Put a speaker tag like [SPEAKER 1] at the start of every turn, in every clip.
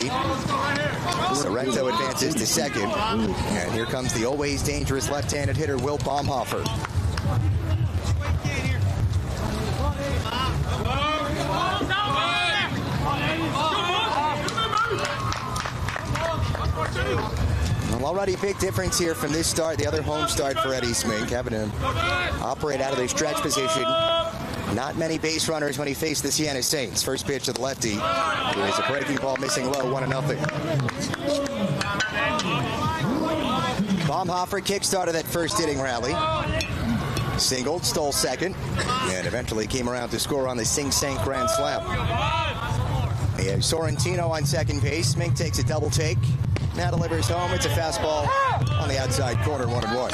[SPEAKER 1] 3. Sorrento advances to second. And here comes the always dangerous left-handed hitter, Will Baumhofer. Well, already big difference here from this start, the other home start for Eddie Smink, having to operate out of their stretch position. Not many base runners when he faced the Siena Saints. First pitch to the lefty. It is a breaking ball missing low, 1-0. Baumhofer kick-started that first inning rally. Singled, stole second, and eventually came around to score on the Sing Sang grand slam. He has Sorrentino on second base. Smink takes a double take. Now delivers home. It's a fastball on the outside corner, 1-1.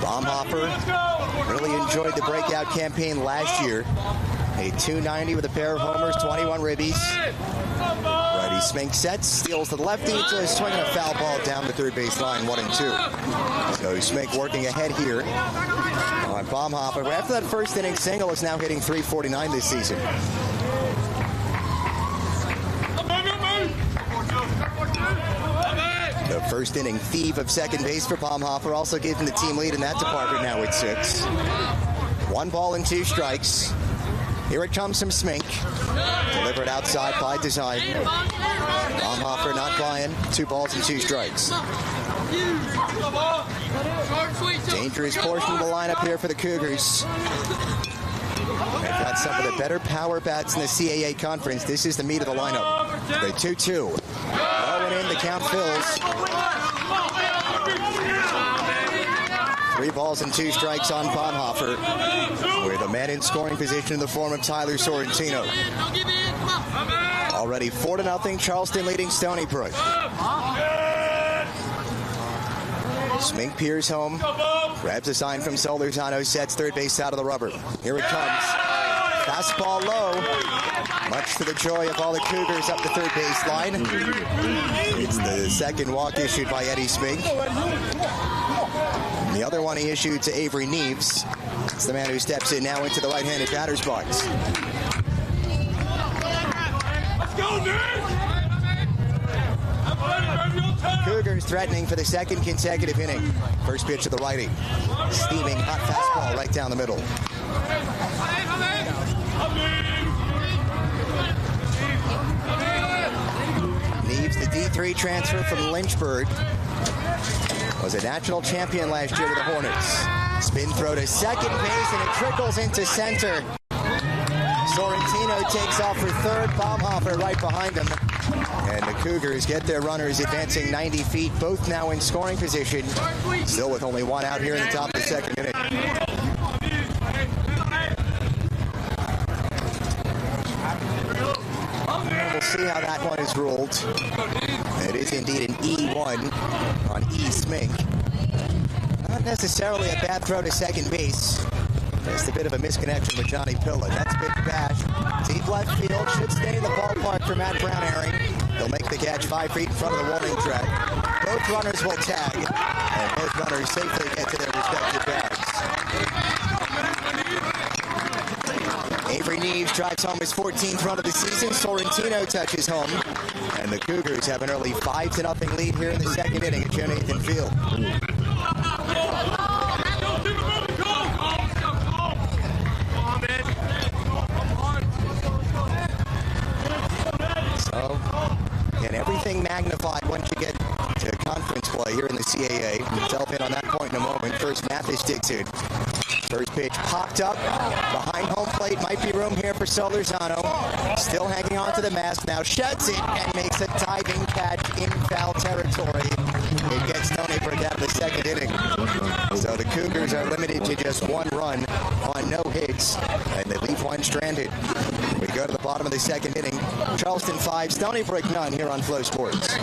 [SPEAKER 1] Baumhofer really enjoyed the breakout campaign last year. A .290 with a pair of homers, 21 ribbies. Righty Smink sets, steals to the lefty, just swinging a foul ball down the third base line, 1-2. So Smink working ahead here on Baumhofer. After that first inning single, is now hitting .349 this season. The first inning thief of second base for Baumhofer, also giving the team lead in that department now at 6. 1 ball and 2 strikes. Here it comes from Smink. Delivered outside by design. Baumhofer not buying. 2 balls and 2 strikes. Dangerous portion of the lineup here for the Cougars. They've got some of the better power bats in the CAA conference. This is the meat of the lineup. The 2-2. Low and in, the count fills. 3 balls and 2 strikes on Baumhofer, with a man in scoring position in the form of Tyler Sorrentino. Already 4-0, Charleston leading Stony Brook. Smink peers home, grabs a sign from Solorzano, sets third base out of the rubber. Here it comes. Fastball low, much to the joy of all the Cougars up the third base line. It's the second walk issued by Eddie Smink. The other one he issued to Avery Neves. It's the man who steps in now into the right-handed batter's box. Cougars threatening for the second consecutive inning. First pitch to the righty. Steaming hot fastball right down the middle. Neves, the D3 transfer from Lynchburg, was a national champion last year with the Hornets. Spin throw to second base, and it trickles into center. Sorrentino takes off for third. Baumhofer right behind him. And the Cougars get their runners advancing 90 feet, both now in scoring position. Still with only 1 out here in the top of the second inning. We'll see how that one is ruled. It is indeed an E1 on E. Smink. Not necessarily a bad throw to second base. Just a bit of a misconnection with Johnny Pilla. That's a big bash. Deep left field. Should stay in the ballpark for Matt Brown-Herring. He'll make the catch 5 feet in front of the warning track. Both runners will tag, and both runners safely get to their respective bags. Avery Neves drives home his 14th run of the season. Sorrentino touches home. And the Cougars have an early 5-0 lead here in the second inning at Joe Nathan Field. So, and everything magnified once you get to conference play here in the CAA. We'll delve in on that point in a moment. First, Mathis digs in. First pitch popped up behind home plate. Might be room here for Solorzano. Still hanging on to the mask. Now sheds it and makes a diving catch in foul territory. It gets Stony Brook out of the second inning. So the Cougars are limited to just 1 run on no hits, and they leave 1 stranded. We go to the bottom of the second inning. Charleston 5, Stony Brook none here on Flow Sports.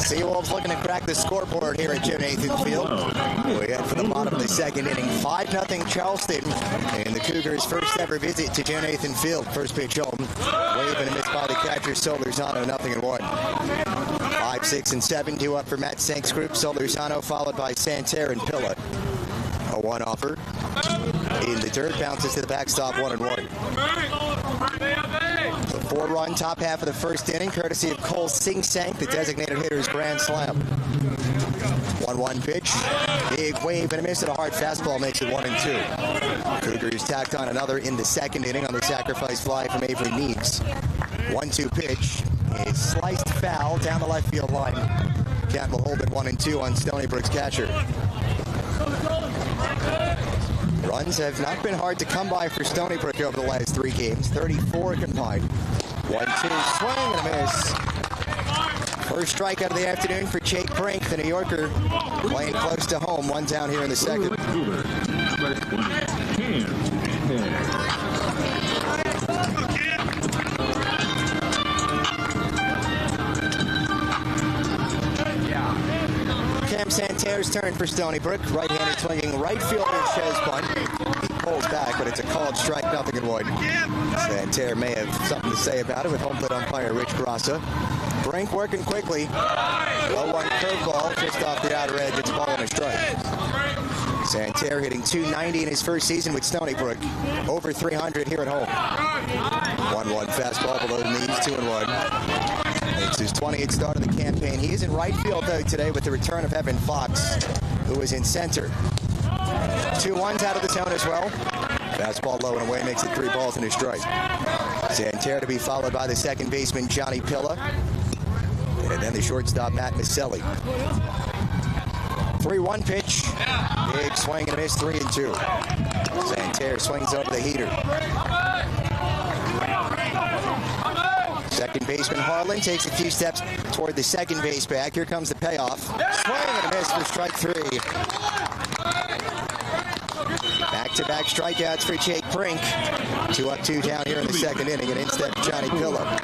[SPEAKER 1] Seawolves looking to crack the scoreboard here at Joe Nathan Field. We head for the bottom of the second inning. 5-0 Charleston. And the Cougars' first ever visit to Joe Nathan Field. First pitch home. Wave and a miss by the catcher, Solorzano, 0-1. 5, 6, and 7, 2 up for Matt Sank's group. Solorzano followed by Santerre and Pilla. A 1 offer. In the dirt, bounces to the backstop, 1-1. The 4-run top half of the first inning, courtesy of Cole Sing-Sank, the designated hitter's grand slam. 1-1 pitch. Big wave and a miss, and a hard fastball makes it 1-2. Cougars tacked on another in the second inning on the sacrifice fly from Avery Neves. 1-2 pitch. A sliced foul down the left field line. Count will hold it 1-2 on Stony Brook's catcher. Runs have not been hard to come by for Stony Brook over the last 3 games. 34 combined. 1-2 swing and a miss. First strikeout of the afternoon for Jake Brink, the New Yorker, playing close to home. 1 down here in the second. Cam Santerre's turn for Stony Brook. Right-handed swinging right fielder shows bunt. He pulls back, but it's a called strike, 0-1. Santerre may have something to say about it with home plate umpire Rich Grassa. Brink working quickly. 0-1 curveball just off the outer edge. It's a ball and a strike. Santerre hitting .290 in his first season with Stony Brook. Over .300 here at home. 1-1 fastball below the knees, 2-1. It's his 20th start of the campaign. He is in right field, though, today with the return of Evan Fox, who is in center. 2 1s out of the zone as well. Fastball low and away makes it 3 balls and a strike. Santerre to be followed by the second baseman, Johnny Pilla. And then the shortstop, Matt Maselli. 3-1 pitch. Big swing and a miss, 3-2. Santerre swings over the heater. Second baseman Harlan takes a few steps toward the second base bag. Here comes the payoff. Swing and a miss for strike 3. Back-to-back strikeouts for Jake Brink. 2 up, 2 down here in the second inning, and instead Johnny Pilla.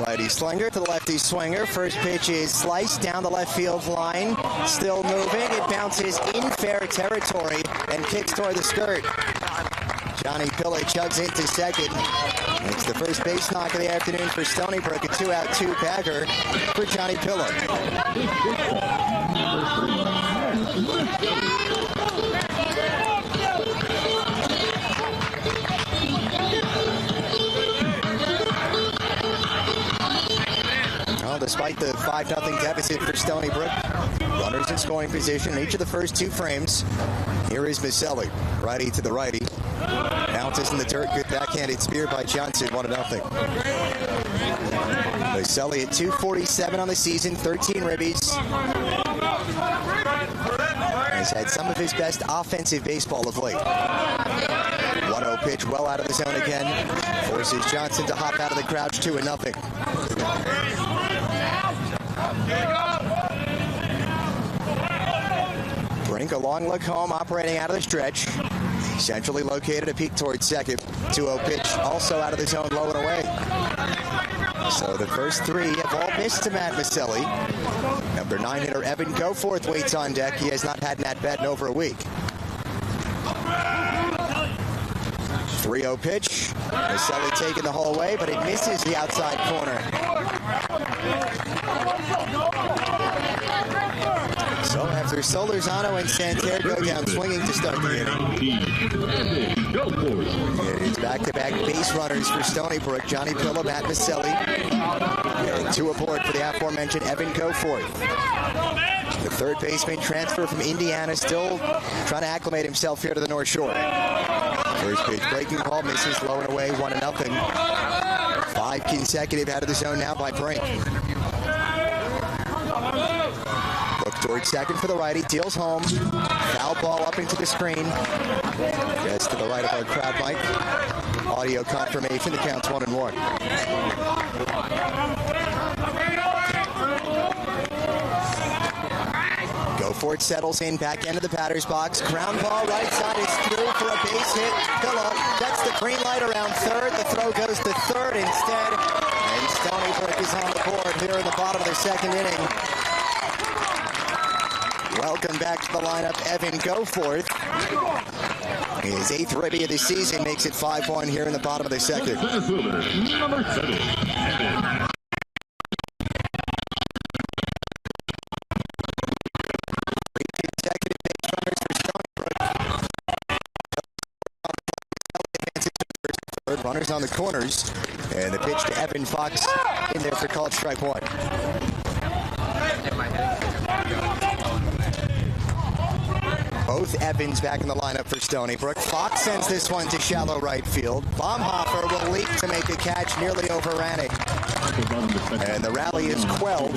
[SPEAKER 1] Righty slinger to the lefty swinger. First pitch is sliced down the left field line. Still moving. It bounces in fair territory and kicks toward the skirt. Johnny Pilla chugs into second. It's the first base knock of the afternoon for Stony Brook. A 2-out, 2-bagger for Johnny Pilla. Well, despite the 5-0 deficit for Stony Brook, runners in scoring position in each of the first 2 frames. Here is Maselli, righty to the righty. Bounces in the dirt, good backhanded spear by Johnson, 1-0. Maselli at 247 on the season, 13 ribbies. Has had some of his best offensive baseball of late. 1-0 pitch, well out of the zone again. Forces Johnson to hop out of the crouch, 2-0. Brink, a long look home, operating out of the stretch. Centrally located, a peak towards second. 2-0 pitch, also out of the zone, low and away. So the first 3 have all missed to Matt Maselli. Number 9 hitter Evan Goforth waits on deck. He has not had an at-bat in over a week. 3-0 pitch. Maselli taking the whole way, but it misses the outside corner. So after Solorzano and Santerre go down swinging to start the inning. It's back-to-back base runners for Stony Brook. Johnny Pilla, Matt Maselli. And 2 aboard for the aforementioned Evan Goforth. The third baseman transfer from Indiana, still trying to acclimate himself here to the North Shore. First pitch breaking ball, misses low and away, 1-0. 5 consecutive out of the zone now by Brink. Look towards second for the righty, deals home. Foul ball up into the screen. Just to the right of our crowd mic. Audio confirmation, the count's 1-1. before it settles in back into the batter's box. Ground ball right side is through for a base hit. Phillip gets the green light around third. The throw goes to third instead. And Stony Brook is on the board here in the bottom of the second inning. Welcome back to the lineup, Evan Goforth. His 8th ribby of the season makes it 5-1 here in the bottom of the second.
[SPEAKER 2] Number 7, Evan.
[SPEAKER 1] Runners on the corners, and the pitch to Evan Fox in there for called strike one. Both Evans back in the lineup for Stony Brook. Fox sends this one to shallow right field. Baumhofer will leap to make a catch, nearly overran it. And the rally is quelled,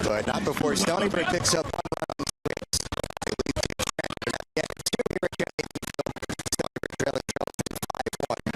[SPEAKER 1] but not before Stony Brook picks up one run on six. They lead to two here at Stony Brook trailing Charleston 5-1.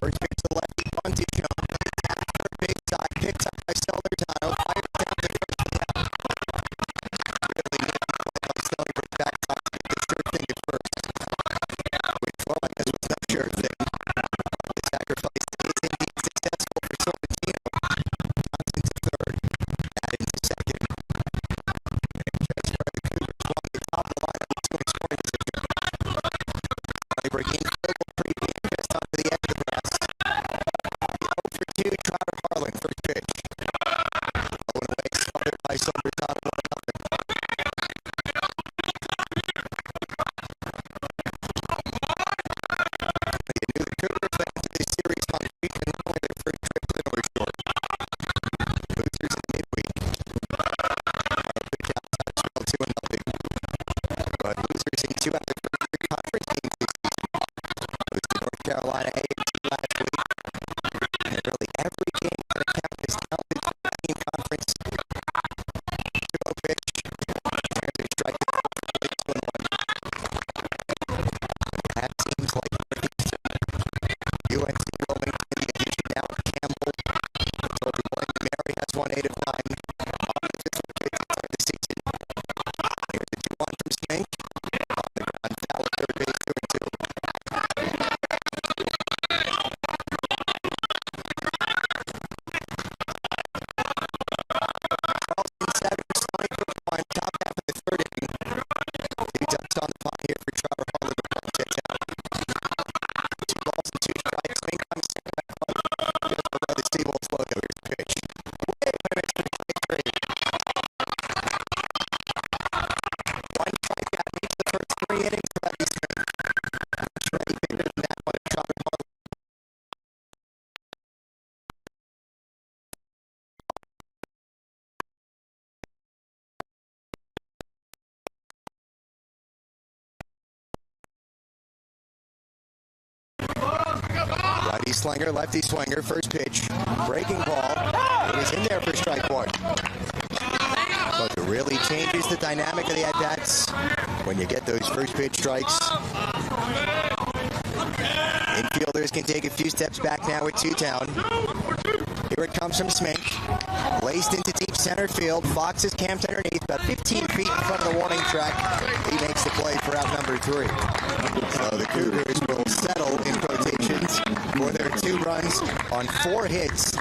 [SPEAKER 1] First pitch to the lefty, bunted jump. Big side, picked up by Salernitano. Fires down to first. Really needed by Stony Brook backside to get the sure thing at first. Which, well, I guess was no sure thing. The sacrifice is indeed successful for Sorrentino. Johnson to third. That into second. And just where the Cougars won the top of the lineup with 2 in scoring position. Stony Brook infield will pregame just onto the edge of the grass. The 0 for 2, Trotter Harlan, first pitch. Low and away, smothered by Salernitano, 1-0. You knew the Cougars went into this series on week and only their first trip to the North Shore. Losers in midweek. Pitch outside as well, 2-0. But losers in 2 out of the first 3 conference games this season. Losing to North Carolina A&T last week. And really every game that account this talented team conference. 2-0 pitch. There's a strike to 2-1. That seems like Northeastern. UNC will maintain the addition now of Campbell. Toby William Mary has won 8 of 9. On the 5th pitch to start the season. Here's the 2-1 from Smink. On the ground, foul at third base, 2-2. Charleston 7, Stony Brook 1, top half of the third inning. 2 ducks on the pond here for Trotter Harlan with 1 pitch out. 2 balls and 2 strikes. Smink comes second back home. Just below the Seawolves logo. Here's the pitch. Way by Mr. 23. 1 strikeout in each of the first 3 innings for Lefty Smink. Sure any bigger than that one at Trotter Harlan. Righty slinger, lefty swinger, first pitch, breaking ball. It was in there for strike 1. But it really changes the dynamic of the at-bats when you get those first pitch strikes. Infielders can take a few steps back now with 2 down. Here it comes from Smink. Laced into deep center field. Fox is camped underneath, about 15 feet in front of the warning track. He makes the play for out number 3. So the Cougars will settle in quotations for their 2 runs on 4 hits.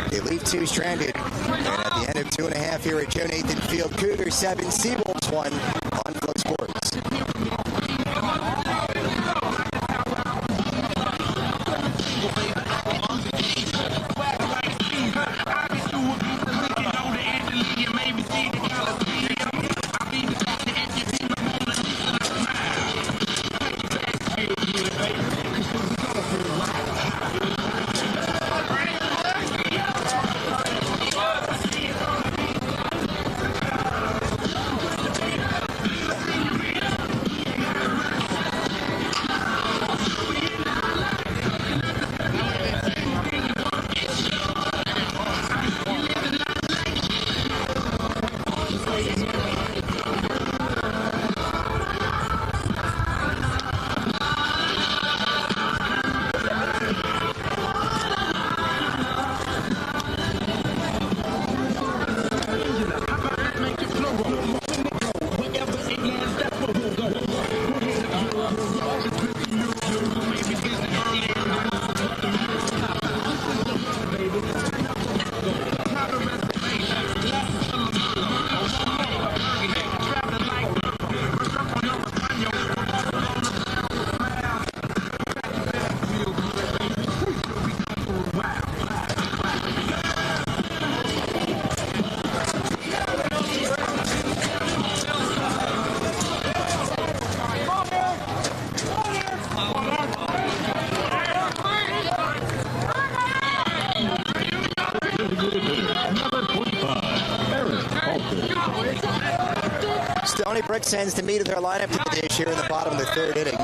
[SPEAKER 1] They leave 2 stranded. And at the end of 2.5 here at Joe Nathan Field, Cougars 7, Seawolves 1 on Flow Sports. Stony Brook sends the meat of their lineup to the dish here in the bottom of the 3rd inning.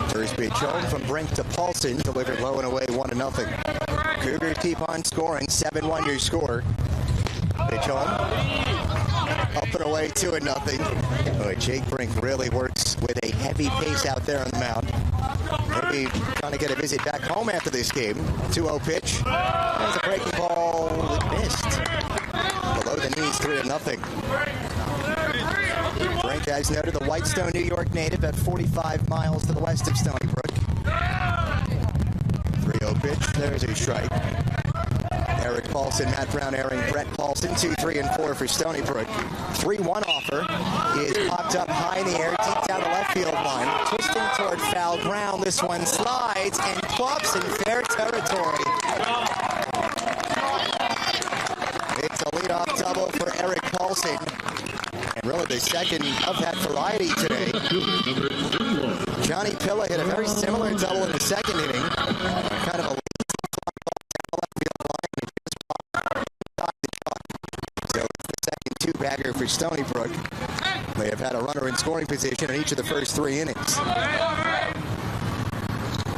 [SPEAKER 1] First pitch home from Brink to Paulson, delivered low and away, 1-0. Cougars keep on scoring, 7-1 your score. Pitch home, up and away, 2-0. Jake Brink really works with a heavy pace out there on the mound. Maybe be trying to get a visit back home after this game. 2-0 pitch. There's a breaking ball that missed. Below the knees, 3-0. Frank, as noted, the Whitestone, New York native at 45 miles to the west of Stony Brook. 3-0 pitch. There's a strike. Eric Paulson, Matt Brown airing Brett Paulson, 2, 3, and 4 for Stony Brook. 3-1 offer is popped up high in the air, deep down the left field line. Twisting toward foul ground. This one slides and plops in fair territory. It's a leadoff double for Eric Paulson. And really the second of that variety today. Johnny Pilla hit a very similar double in the second inning. Kind of a two-bagger for Stony Brook. They have had a runner in scoring position in each of the first 3 innings.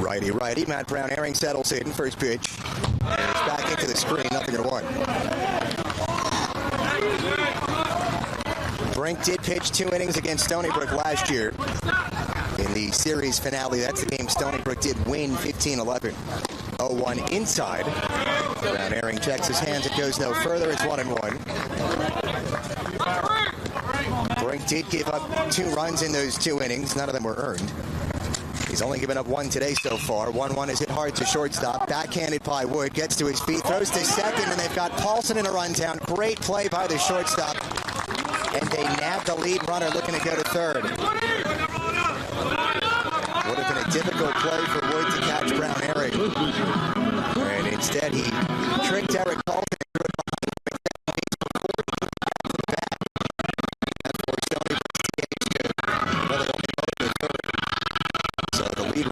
[SPEAKER 1] Righty, Matt Brown airing settles in. First pitch. And it's back into the screen, 0-1. Brink did pitch 2 innings against Stony Brook last year. In the series finale, that's the game Stony Brook did win 15-11. 0-1 inside. Brown airing checks his hands. It goes no further. It's 1-1. Brink did give up 2 runs in those 2 innings. None of them were earned. He's only given up 1 today so far. 1-1 is hit hard to shortstop. Backhanded by Wood. Gets to his feet. Throws to second, and they've got Paulson in a rundown. Great play by the shortstop. And they nab the lead runner looking to go to third. Would have been a difficult play for Wood to catch Brown airing. And instead, he tricked Eric Paulson.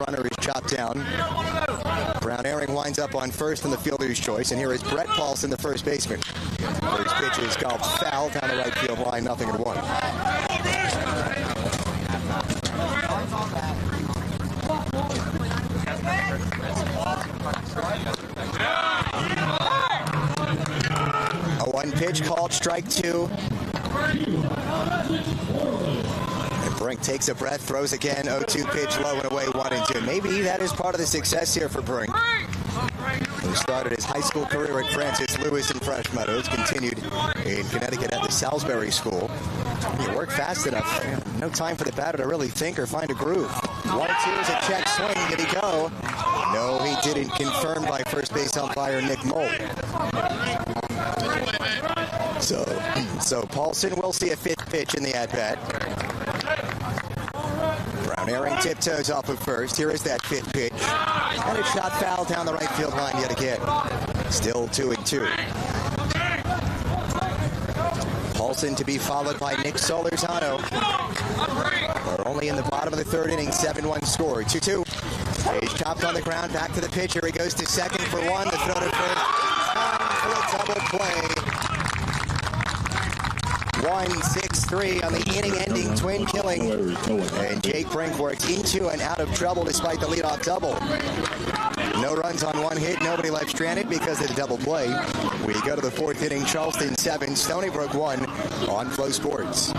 [SPEAKER 1] Runner is chopped down. Brown airing winds up on first in the fielder's choice, and here is Brett Paulson, the first baseman. First pitch is golfed foul down the right field line, 0-1. A 1 pitch called, strike 2. Brink takes a breath, throws again, 0-2 pitch, low and away, 1-2. Maybe that is part of the success here for Brink, who started his high school career at Francis Lewis in Fresh Meadows, continued in Connecticut at the Salisbury School. You work fast enough, no time for the batter to really think or find a groove. 1-2 is a check swing, did he go? No, he didn't, confirmed by first base umpire Nick Mole. So Paulson will see a 5th pitch in the at-bat. Brown airing tiptoes off of first. Here is that 5th pitch. And a shot foul down the right field line yet again. Still 2-2. Paulson to be followed by Nick Solorzano. We're only in the bottom of the 3rd inning. 7-1 score. 2-2. He's chopped on the ground. Back to the pitcher. He goes to second for 1. The throw to first. Time for a double play. 1-6-3 on the inning-ending twin killing. And Jake Brink worked into and out of trouble despite the leadoff double. No runs on 1 hit, nobody left stranded because of the double play. We go to the 4th inning, Charleston 7, Stony Brook 1 on Flow Sports.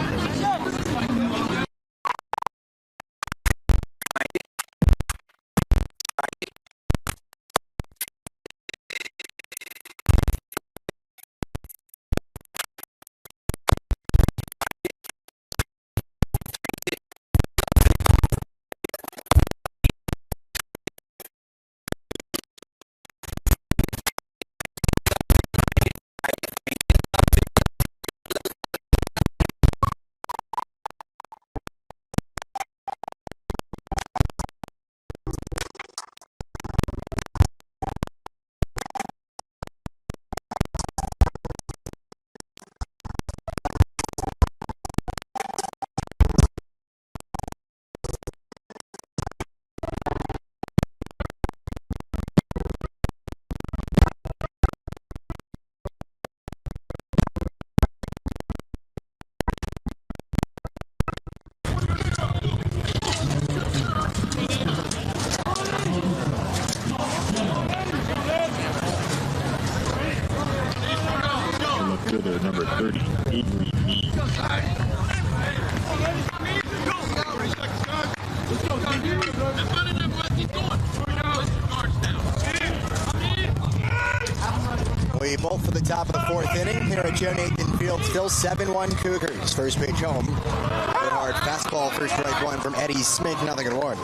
[SPEAKER 1] a bolt for the top of the fourth inning here at Joe Nathan Field. Still 7-1 Cougars. First pitch home. Good hard fastball, first strike one from Eddie Smith, nothing in one.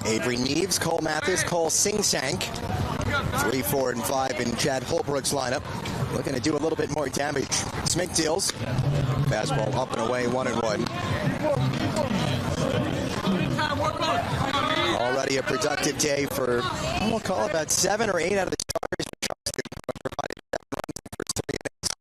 [SPEAKER 1] Avery Neves, Cole Mathis, Cole Singsank. 3, 4, and 5 in Chad Holbrook's lineup. Looking to do a little bit more damage. Smith deals. Fastball up and away, 1-1. Already a productive day for, we'll call about 7 or 8 out of the starters for Charleston. Provided 7 runs in the first 3 innings.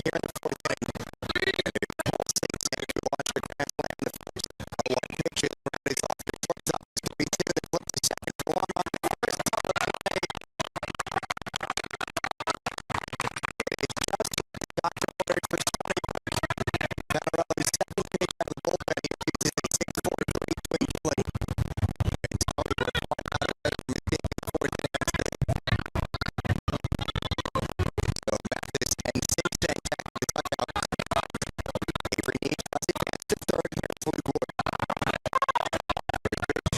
[SPEAKER 1] here in the fourth inning. Cole sinks in to launch the grand slam in the first. One pitch is around his off to shortstop. It's going to be two that flips to second for one on the first. Dr. Orders for Stony Brook. Panarello's second pitch out of the bullpen. He uses a 6-4 3 swing play. And Stony Brook one out of the mistake in the fourth inning. So Mathis and Singstang tackle the dugout. Avery Needs must advance to third. Here's Luke Wood.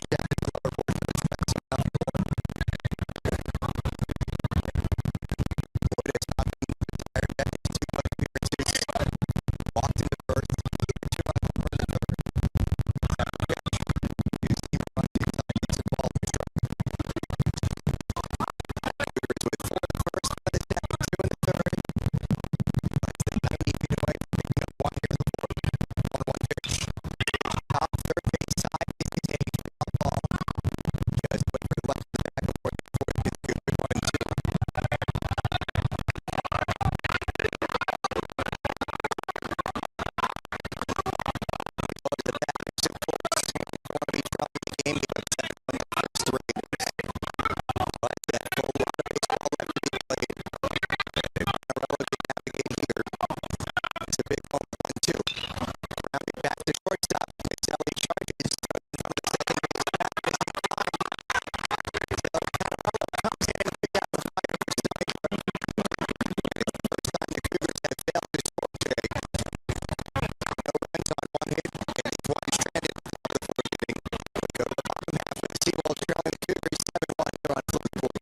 [SPEAKER 1] Jack Glover for the Spence. Wood has not been retired yet. His 2 plate appearances. Walked into first. He hit 2 on the third. Used the run to gets a ball to strike. Cougars with 4 in the first, 1 in the second, 2 in the third. Less than 90 feet away from picking up 1 here in the fourth. 1-1 pitch. Top third base side is his age foul ball. Just wait for the left of the back before the fourth is good with 1 and 2. The back is so close. One of each drop in the game. Give up 7 on the first 3. But that full lot of baseball left to be played. If Panarello can navigate here, it's a big one, 1-2. Rounded back to shortstop. Mixelli charges to the front of the second base back. Missing time. So Panarello comes in and picks out the fire for Stony Brook. And it's the first time the Cougars have failed to score today. No runs on 1 hit, and he's 1 stranded at the top of the fourth inning. We go to the bottom half with the Seawolves trailing the Cougars 7-1 here on FloBaseball.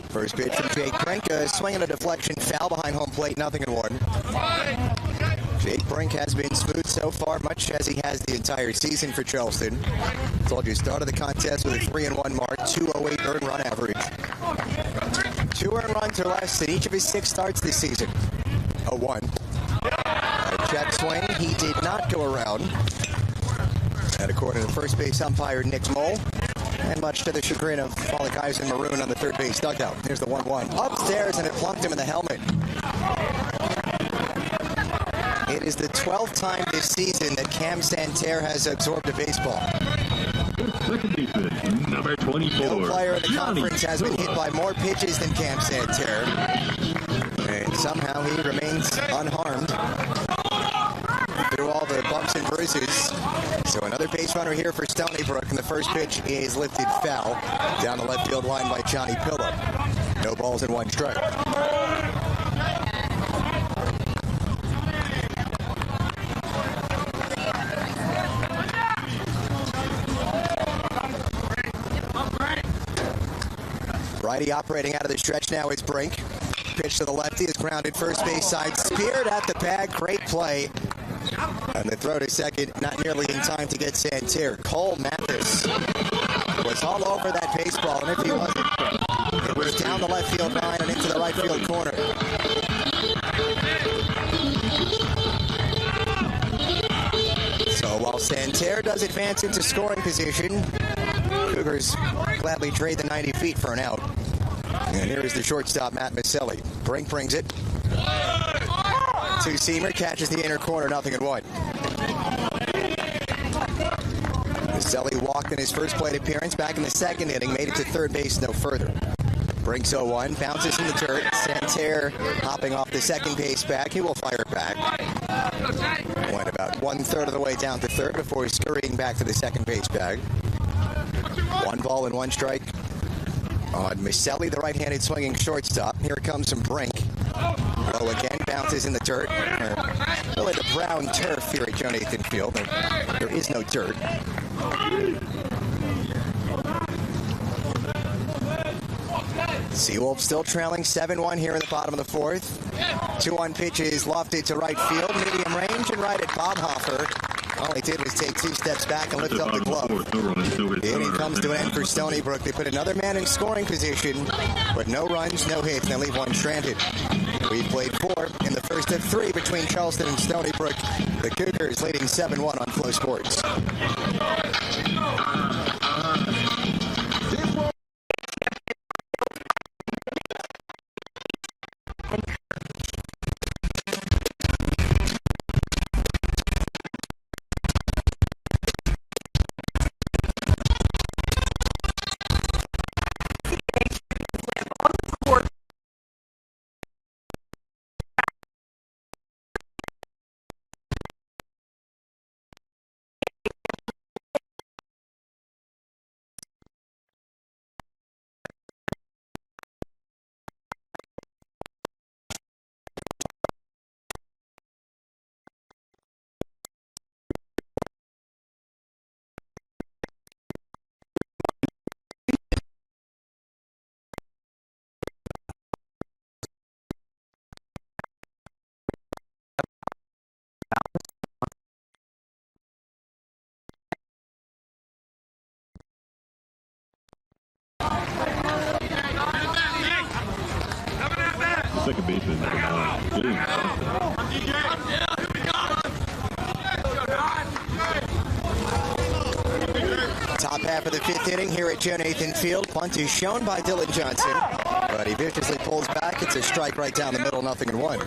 [SPEAKER 1] First pitch from Jake Brink, swinging a deflection, foul behind home plate, 0-1. Jake Brink has been smooth so far, much as he has the entire season for Charleston. Told you, started the contest with a 3-1 mark, 208 earned run average. 2 earned runs or less in each of his 6 starts this season. 0-1. A check swing, he did not go around. And according to first base umpire Nick Mole, and much to the chagrin of all the guys in maroon on the third base dugout. Here's the 1-1. Upstairs, and it plunked him in the helmet. It is the 12th time this season that Cam Santerre has absorbed a baseball.
[SPEAKER 2] Second baseman, number 24.
[SPEAKER 1] No player in the conference has been hit by more pitches than Cam Santerre. And somehow he remains unharmed. Threw misses. So another base runner here for Stony Brook, and the first pitch is lifted foul down the left field line by Johnny Pillow. No balls and 1 strike. Righty operating out of the stretch now is Brink. Pitch to the lefty is grounded first base side. Speared at the bag. Great play. And the throw to second, not nearly in time to get Santerre. Cole Mathis was all over that baseball, and if he wasn't, it was down the left field line and into the right field corner. So while Santerre does advance into scoring position, Cougars gladly trade the 90 feet for an out. And here is the shortstop, Matt Maselli. Brink brings it. Two-seamer catches the inner corner, 0-1. Maselli walked in his first plate appearance back in the second inning, made it to third base, no further. Brinks 0-1, bounces in the dirt. Santerre hopping off the second base back. He will fire back. Went about 1/3 of the way down to third before scurrying back to the second base bag. 1 ball and 1 strike on Maselli, the right-handed swinging shortstop. Here it comes from Brink. Low again, bounces in the dirt. Really the brown turf here at Joe Nathan Field. There is no dirt. Seawolves still trailing 7-1 here in the bottom of the 4th. 2-1 pitches lofted to right field, medium range, and right at Bobhofer. All he did was take 2 steps back and lift up the glove. The inning comes to an end for Stony Brook. They put another man in scoring position, but no runs, no hits, and they leave 1 stranded. We played 4 in the first of 3 between Charleston and Stony Brook. The Cougars leading 7-1 on Flo Sports.
[SPEAKER 2] Second baseman,
[SPEAKER 1] Top half of the 5th inning here at Joe Nathan Field. Punt is shown by Dylan Johnson, but he viciously pulls back. It's a strike right down the middle, 0-1.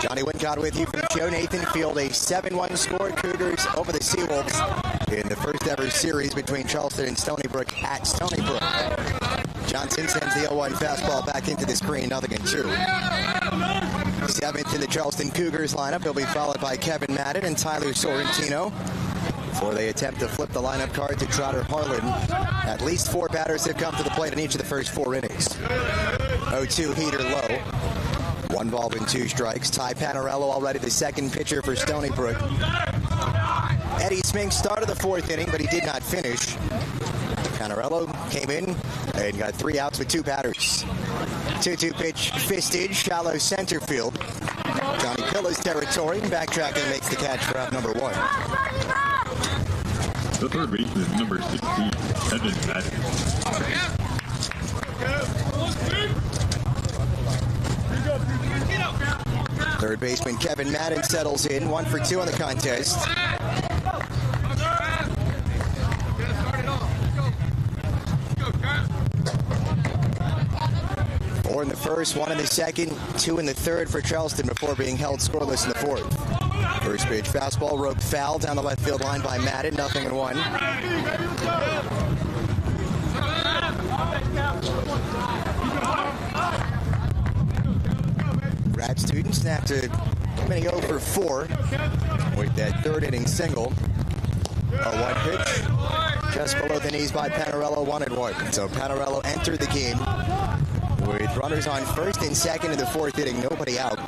[SPEAKER 1] Johnny Wincott with you from Joe Nathan Field. A 7-1 score, Cougars over the Seawolves in the first ever series between Charleston and Stony Brook at Stony Brook. Johnson sends the 0-1 fastball back into the screen, 0-2. 7th in the Charleston Cougars lineup. He'll be followed by Kevin Madden and Tyler Sorrentino before they attempt to flip the lineup card to Trotter Harlan. At least 4 batters have come to the plate in each of the first 4 innings. 0-2 heater low. 1 ball and 2 strikes. Ty Panarello already the second pitcher for Stony Brook. Eddie Smink started the 4th inning, but he did not finish. Panarello came in and got 3 outs with 2 batters. 2-2 pitch, fisted, shallow center field. Johnny Pilla's territory, backtracking makes the catch for out number 1.
[SPEAKER 2] The third baseman is number 16, Kevin Madden.
[SPEAKER 1] Third baseman Kevin Madden settles in, 1 for 2 on the contest. In the first, 1 in the second, 2 in the third for Charleston before being held scoreless in the 4th. First pitch fastball, roped foul down the left field line by Madden, 0-1. Grad student snapped a Hitting 0 for 4 with that third inning single. A 1 pitch just below the knees by Panarello, 1-1. So Panarello entered the game with runners on first and second in the fourth inning, nobody out.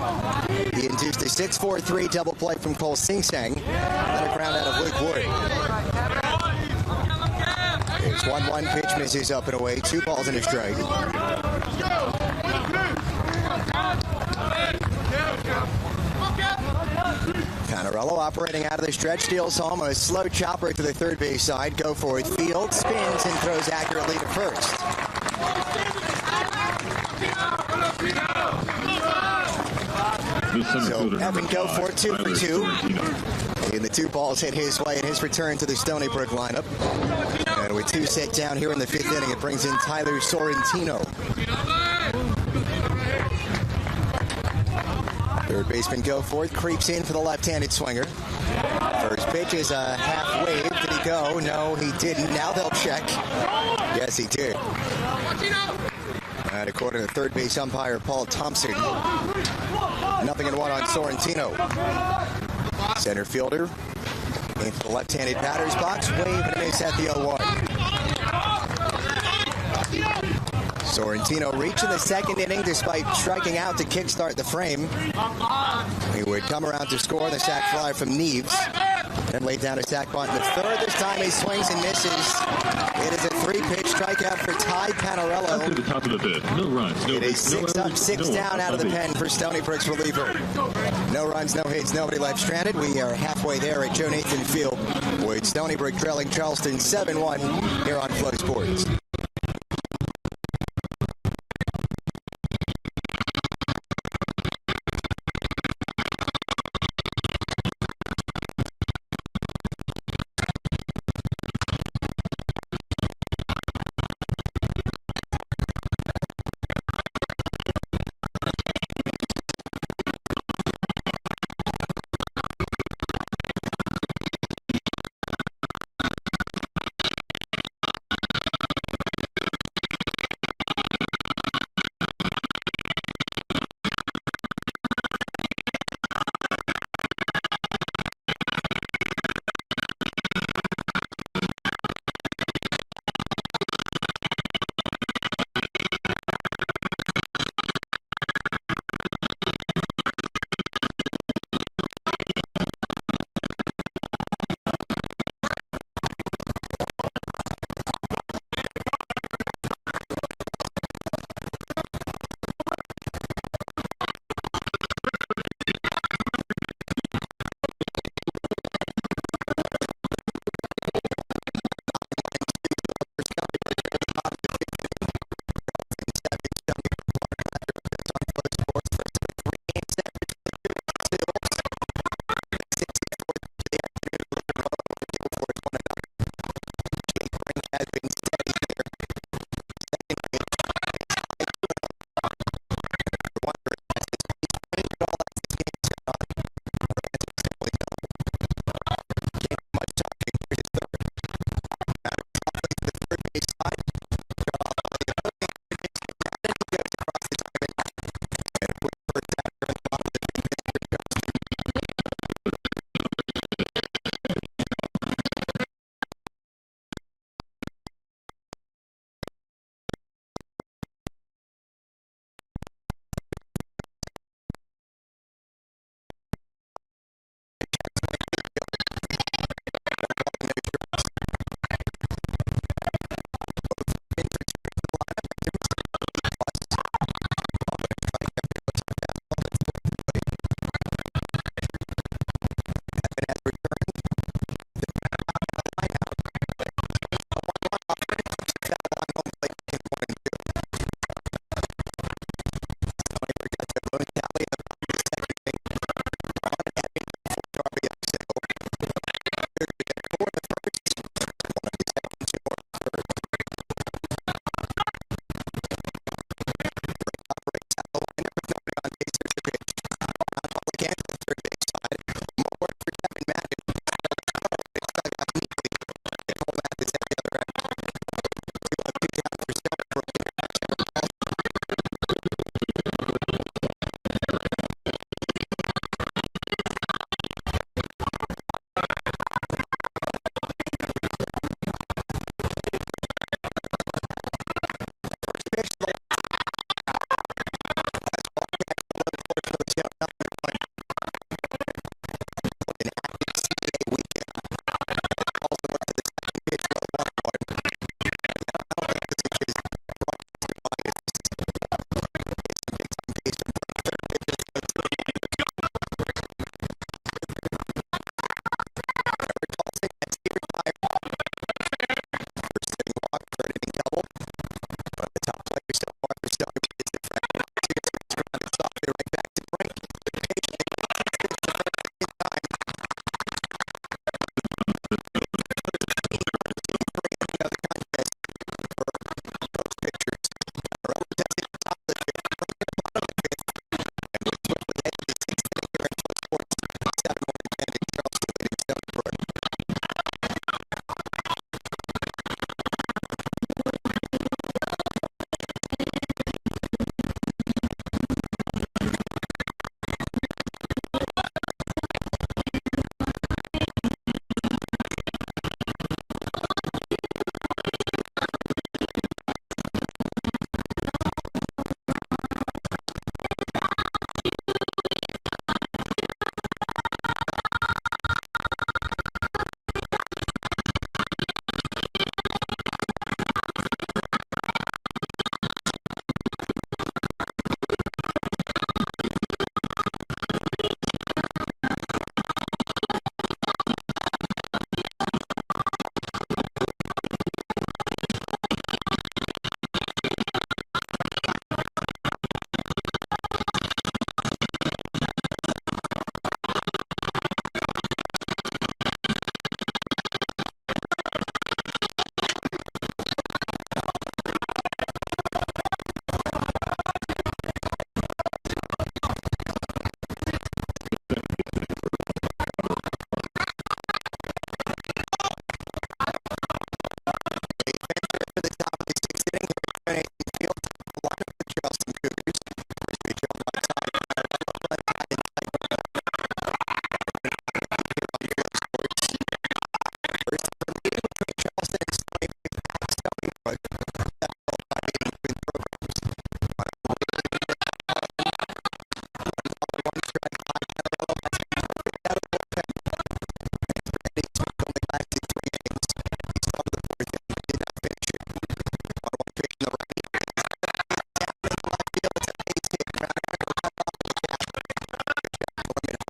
[SPEAKER 1] He induced a 6-4-3 double play from Cole Sing-Sang, then a ground out of Luke Wood. His 1-1 pitch misses up and away, 2 balls and a strike. Panarello operating out of the stretch, steals home a slow chopper to the third base side. Go for it, field, spins and throws accurately to first. So Evan Go for it, 2 for 2. And the 2 balls hit his way in his return to the Stony Brook lineup. And with 2 set down here in the 5th inning, it brings in Tyler Sorrentino. Third baseman Go forth, creeps in for the left-handed swinger. First pitch is a half wave. Did he go? No, he didn't. Now they'll check. Yes, he did. And according to third base umpire Paul Thompson, 0-1 on Sorrentino. Center fielder into the left-handed batter's box. Wave and a miss at the 0-1. Sorrentino reached in the second inning despite striking out to kickstart the frame. He would come around to score the sac fly from Neves. Then laid down a sac bunt in the third. This time he swings and misses. It is a 3-pitch strikeout for Ty Panarello.
[SPEAKER 2] Up to the top of the fifth. No runs. No
[SPEAKER 1] it is 6 up, 6 down out of the pen for Stony Brook's reliever. No runs, no hits, nobody left stranded. We are halfway there at Joe Nathan Field with Stony Brook trailing Charleston 7-1 here on Flow Sports.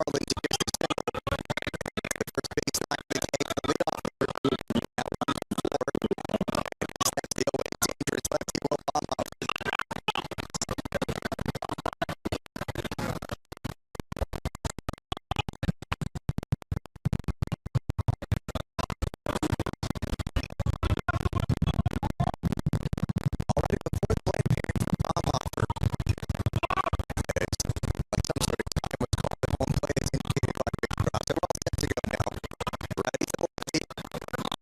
[SPEAKER 1] Garland to just a single. The first base line of the game, the leadoff hitter. Now on the floor. That's the 0-8 dangerous lefty Will Baumhoff. Already the fourth plate appearance for Baumhofer. Some sort of time was called at home plate as indicated by Rick Cross. They're all set to go now. Ready to lefty.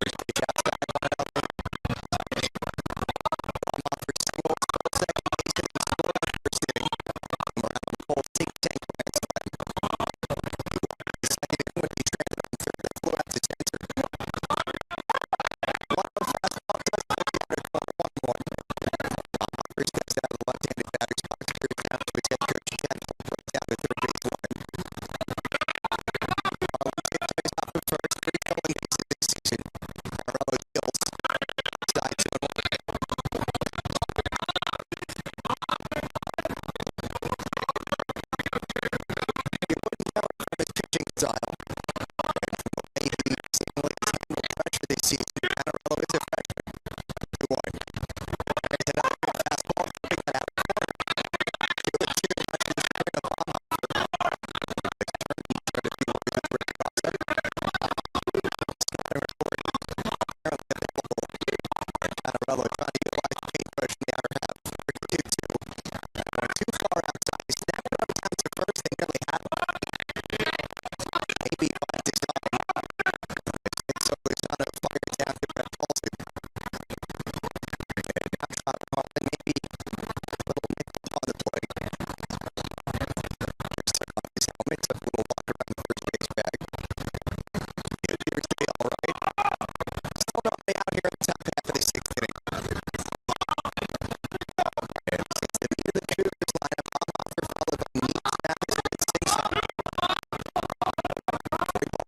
[SPEAKER 1] First pitch outside on Elton. Baumhofer singles, full second base and he scored on first inning. Around the full think tank grand slam. The second inning would be transferred on third and flew out to center. 1-0 fastball does go the outer corner 1-1. Baumhofer steps out of the left-handed batter's box, clears down to his head coach again, right down the third base line. Marlins get plays off of first, 3 stolen bases this season. Carmelo deals side to him. You wouldn't know it from his pitching style. And from the way he seemingly has handled pressure this season, Carmelo is a freshman. 2-1. There's another good fastball coming out of the corner. 2-2, much to the chagrin of Baumhofer. It's turned to the field with Rick Cross. Scoring report apparently available. And Carmelo trying to utilize the paint brush in the outer half. 3-2. Went too far outside. He snapped it on down to first. They nearly had him. Maybe by design. So Lozano fired it down to Brett Paulson. And now Trout calling maybe a little nickel on the play. Here's took off his helmet, took a little walk around the first base bag. It appears to be all right. Still nobody out here in the top half of the sixth inning. And since the meat of the Cougars lineup, Baumhofer followed by Neat, Mathis, and Stinson. 3 balls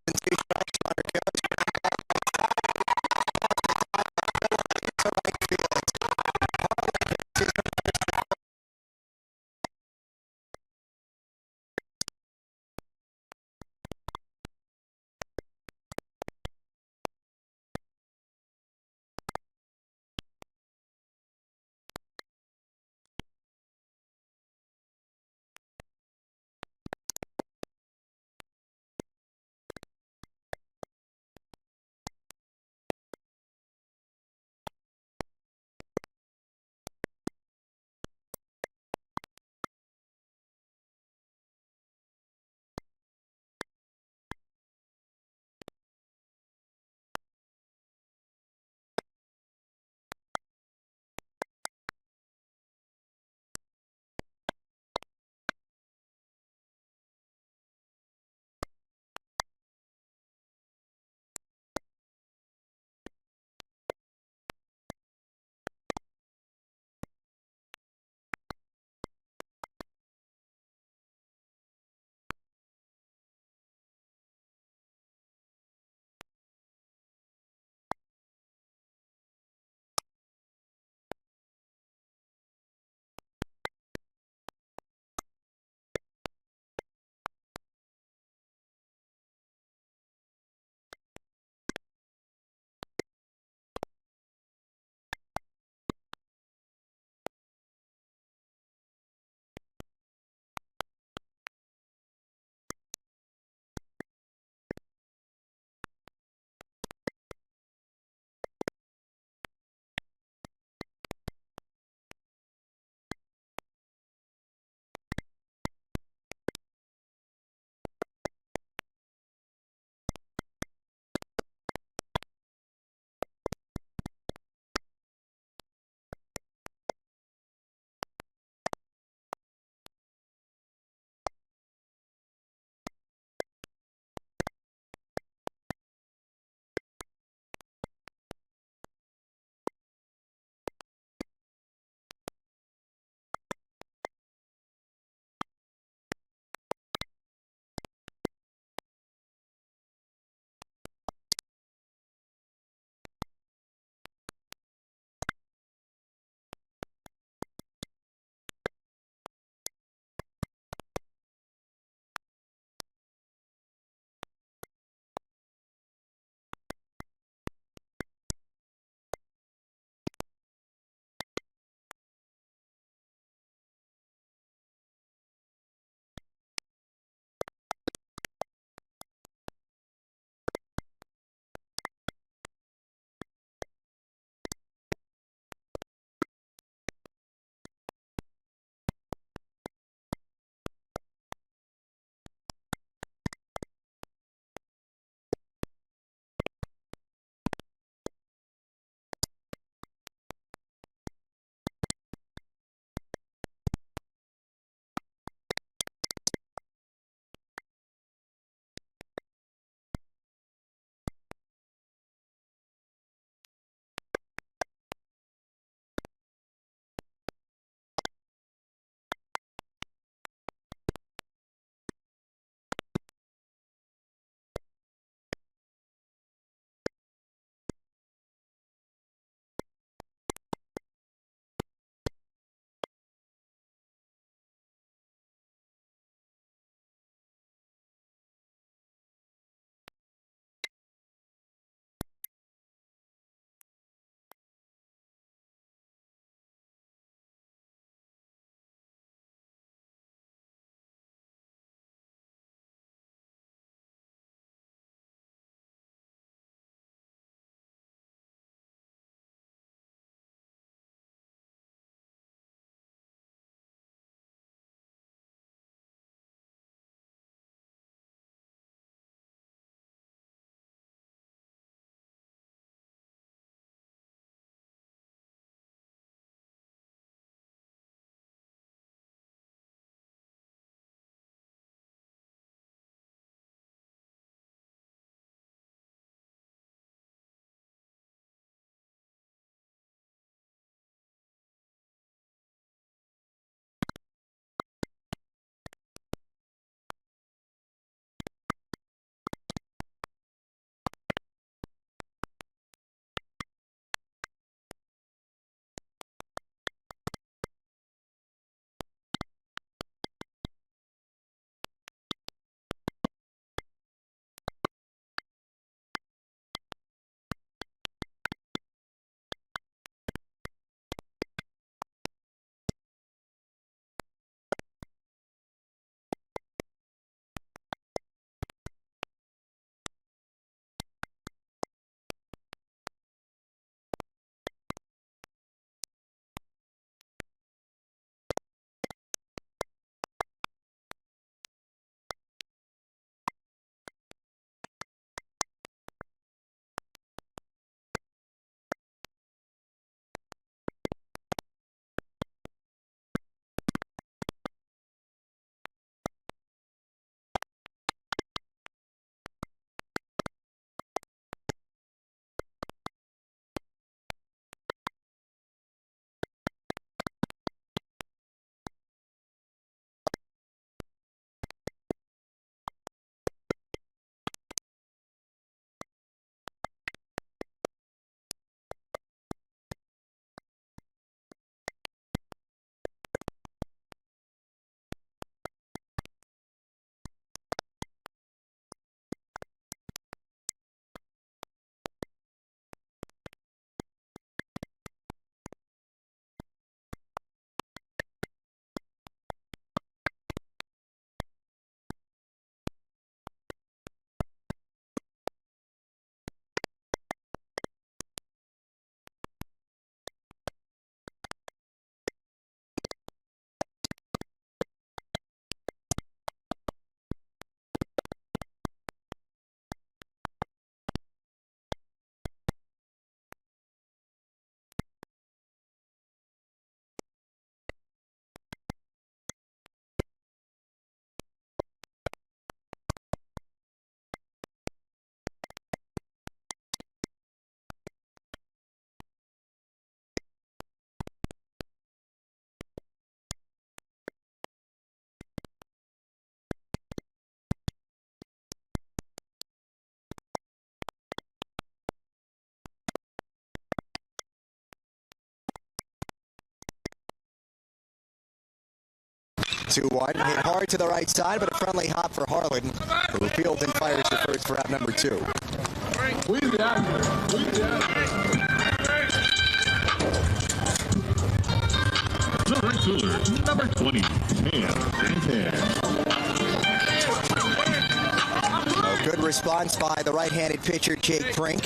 [SPEAKER 1] 2-1. Hit hard to the right side, but a friendly hop for Harlan, who fields and fires the first for out number 2.
[SPEAKER 2] The right fielder, number 20, Santander.
[SPEAKER 1] A good response by the right-handed pitcher, Jake Brink.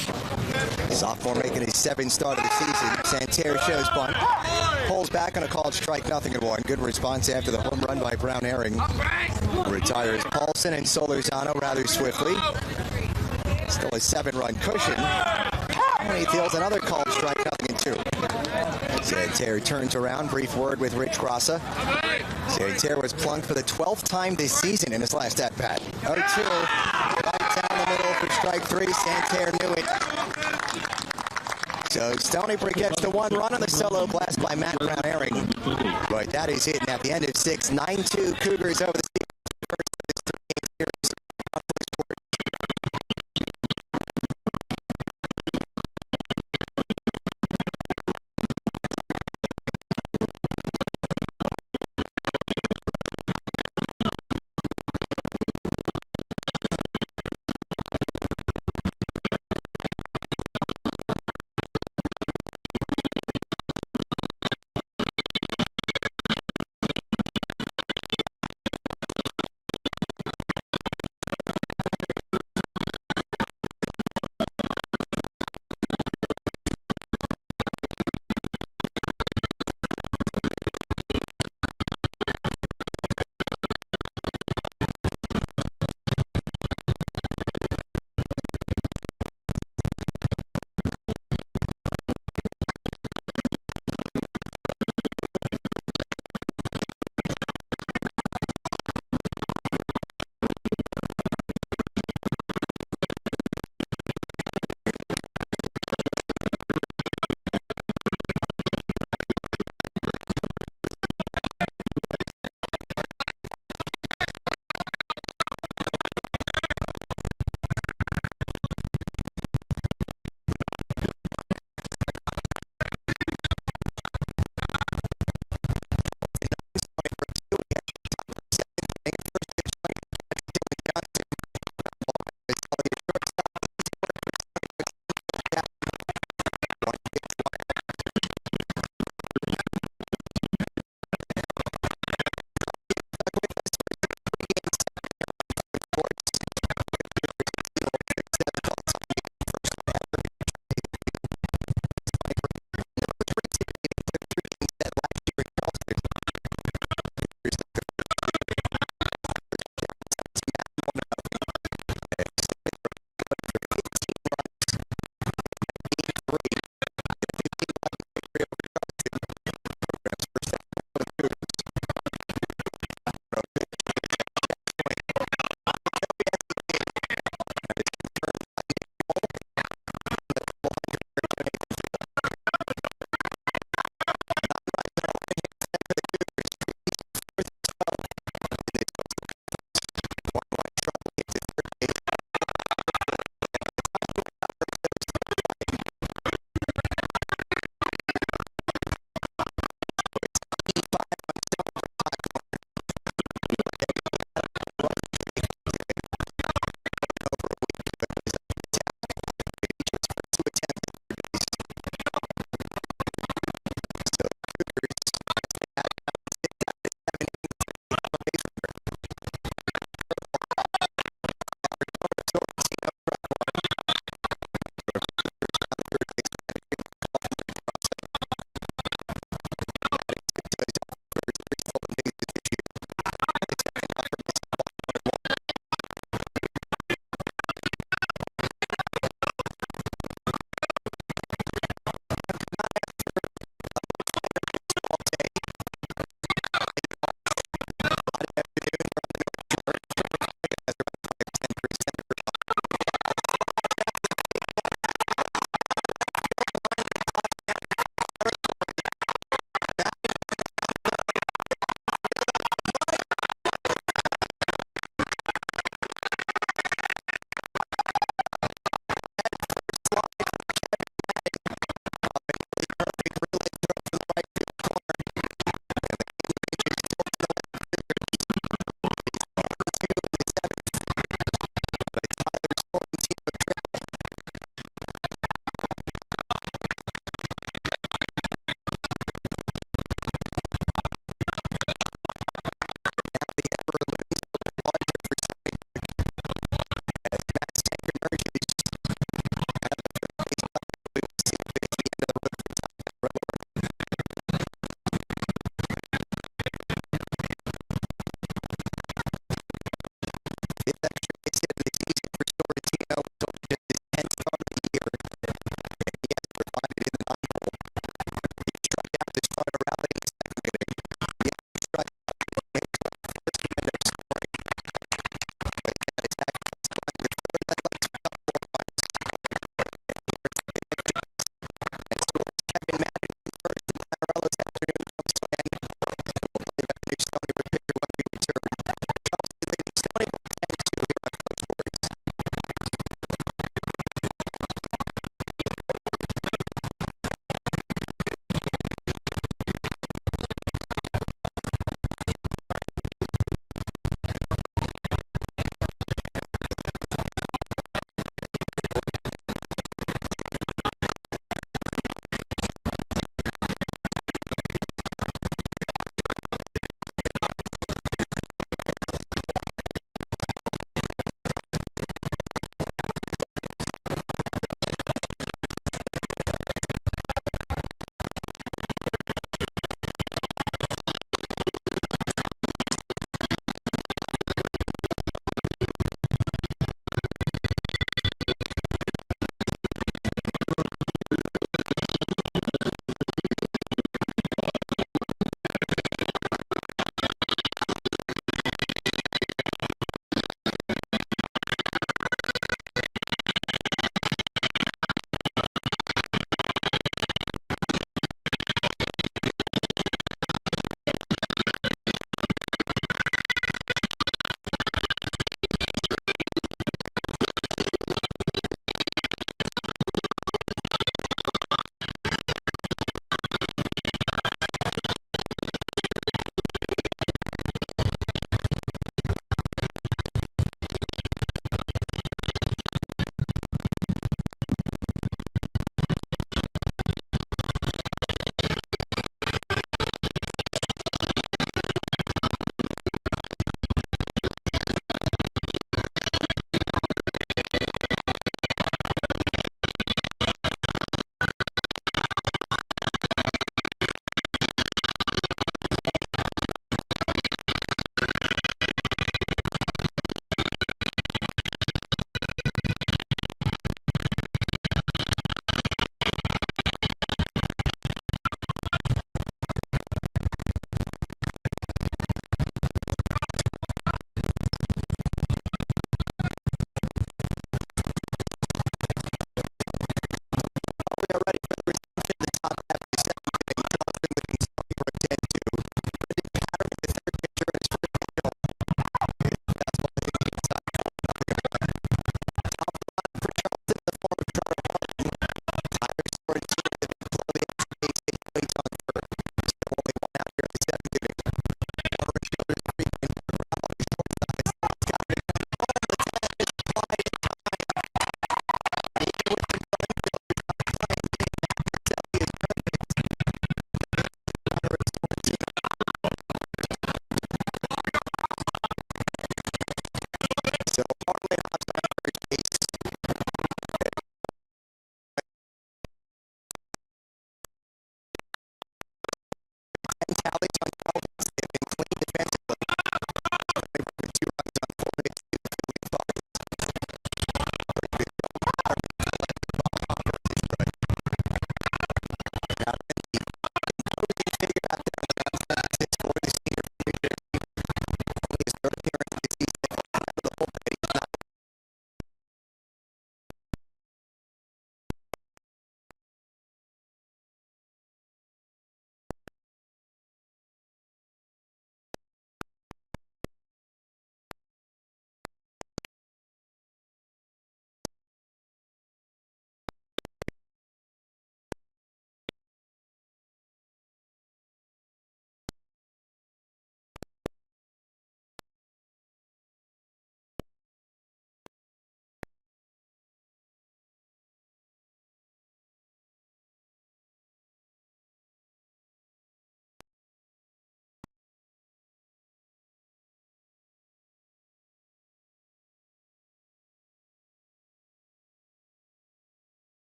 [SPEAKER 1] Sophomore making his 7th start of the season. Santerre shows bunt. Pulls back on a called strike, 0-1. Good response after the home run by Brown Herring. Retires Paulson and Solorzano rather swiftly. Still a 7-run cushion. And he deals another called strike, 0-2. Santerre turns around. Brief word with Rich Grassa. Santerre was plunked for the 12th time this season in his last at-bat. 0-2. Right down the middle for strike 3. Santerre knew it. So Stony Brook gets the 1 run on the solo blast by Matt Brown Herring. But that is hit, and at the end of 6, 9-2 Cougars over the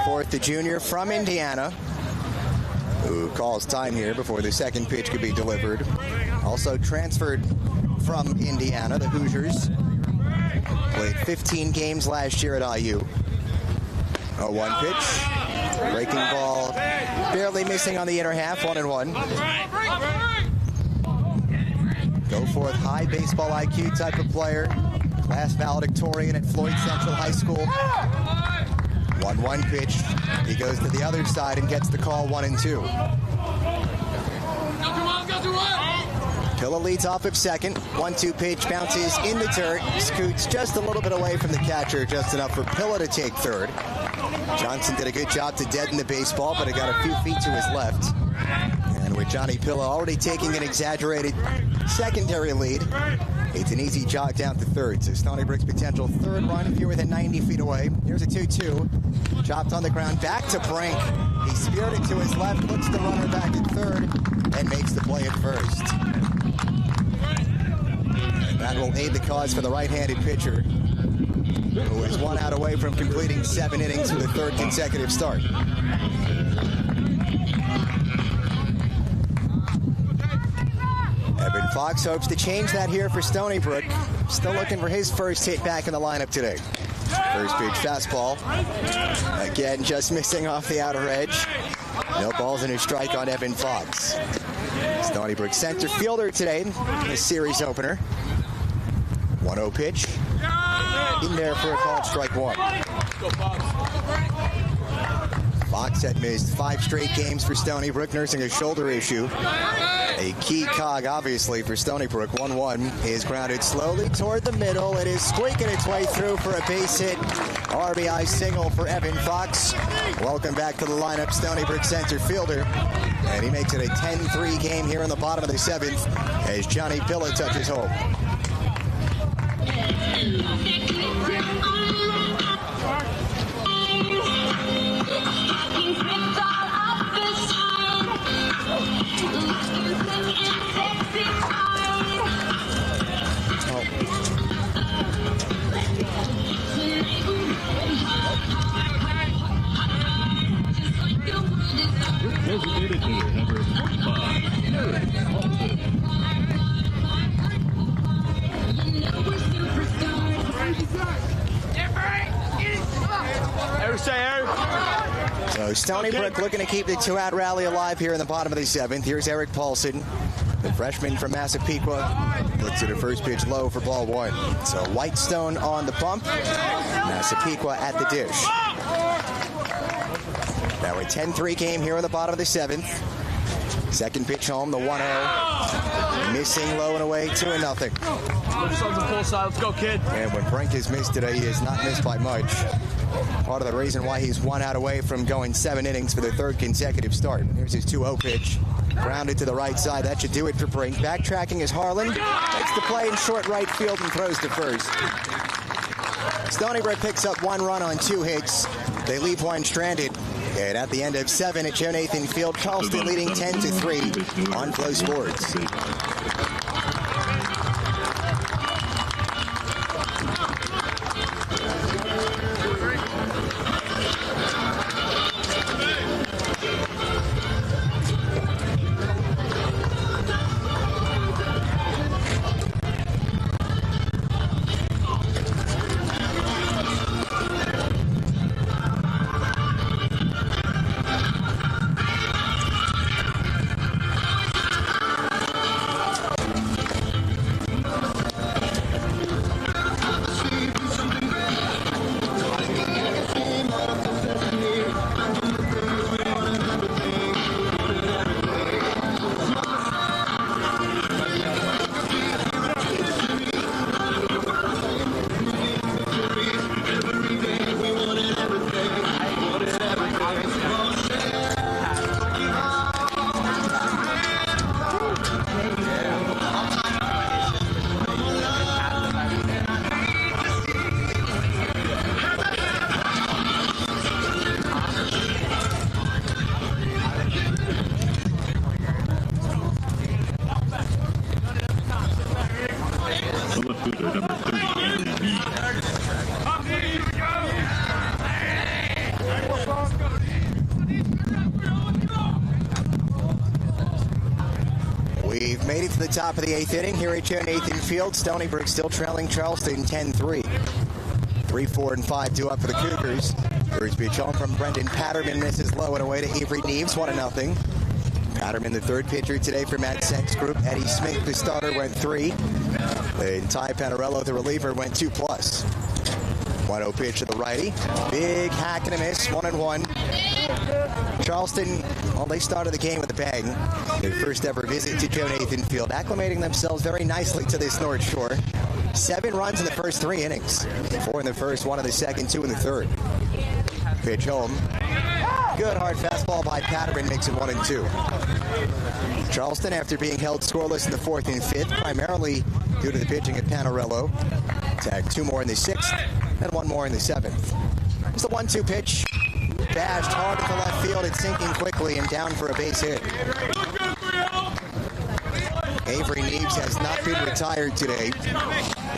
[SPEAKER 1] forth, the junior from Indiana, who calls time here before the second pitch could be delivered. Also transferred from Indiana, the Hoosiers. Played 15 games last year at IU. 0-1 pitch. Breaking ball barely missing on the inner half, 1-1. Go forth, high baseball IQ type of player. Class valedictorian at Floyd Central High School. 1-1 pitch. He goes to the other side and gets the call, 1-2. Pilla leads off at second. 1-2 pitch bounces in the dirt. Scoots just a little bit away from the catcher, just enough for Pilla to take third. Johnson did a good job to deaden the baseball, but it got a few feet to his left. And with Johnny Pilla already taking an exaggerated secondary lead, it's an easy jog down to third. So Stony Brook's potential third run here within 90 feet away. Here's a 2-2. Chopped on the ground, back to Brink. He speared it to his left, puts the runner back at third, and makes the play at first. And that will aid the cause for the right-handed pitcher, who is 1 out away from completing 7 innings for the third consecutive start. Evan Fox hopes to change that here for Stony Brook. Still looking for his first hit back in the lineup today. First pitch fastball. Again, just missing off the outer edge. No balls and a strike on Evan Fox. Stony Brook center fielder today in the series opener. 1-0 pitch. In there for a called strike one. Fox had missed 5 straight games for Stony Brook, nursing a shoulder issue. A key cog, obviously, for Stony Brook. 1-1 is grounded slowly toward the middle. It is squeaking its way through for a base hit. RBI single for Evan Fox. Welcome back to the lineup, Stony Brook center fielder. And he makes it a 10-3 game here in the bottom of the 7th as Johnny Pilla touches home.
[SPEAKER 2] Designated hitter number 45, Eric Paulson.
[SPEAKER 1] So Stony Brook looking to keep the 2-out rally alive here in the bottom of the 7th. Here's Eric Paulson, the freshman from Massapequa. Looks at a first pitch low for ball 1. So Whitestone on the bump, Massapequa at the dish. Now a 10-3 game here in the bottom of the 7th. Second pitch home, the 1-0. Missing low and away, 2-0.
[SPEAKER 3] Let's go, kid.
[SPEAKER 1] And when Brink has missed today, he has not missed by much. Part of the reason why he's 1 out away from going 7 innings for the third consecutive start. Here's his 2-0 pitch. Grounded to the right side. That should do it for Brink. Backtracking is Harlan. Makes the play in short right field and throws to first. Stony Brook picks up 1 run on 2 hits. They leave 1 stranded. And at the end of 7 at Joe Nathan Field, Charleston leading 10-3 on Flow Sports. We've made it to the top of the 8th inning here at Joe Nathan Field. Stony Brook still trailing Charleston 10-3. 3, 4, and 5 due up for the Cougars. First pitch home from Brendan Patterman. Misses low and away to Avery Neves, 1-0. Patterman, the third pitcher today for Matt Senk's group. Eddie Smith, the starter, went 3. And Ty Panarello, the reliever, went 2+. 1-0 pitch to the righty. Big hack and a miss, 1-1. Charleston, well, they started the game with a bang. Their first ever visit to Joe Nathan Field, acclimating themselves very nicely to this North Shore. 7 runs in the first 3 innings. 4 in the first, 1 in the second, 2 in the third. Pitch home. Good hard fastball by Patterman, makes it 1-2. Charleston, after being held scoreless in the 4th and 5th, primarily due to the pitching of Panarello, tagged 2 more in the 6th and 1 more in the 7th. It's the 1-2 pitch. Bashed hard at the left field. It's sinking quickly and down for a base hit. Avery Neves has not been retired today.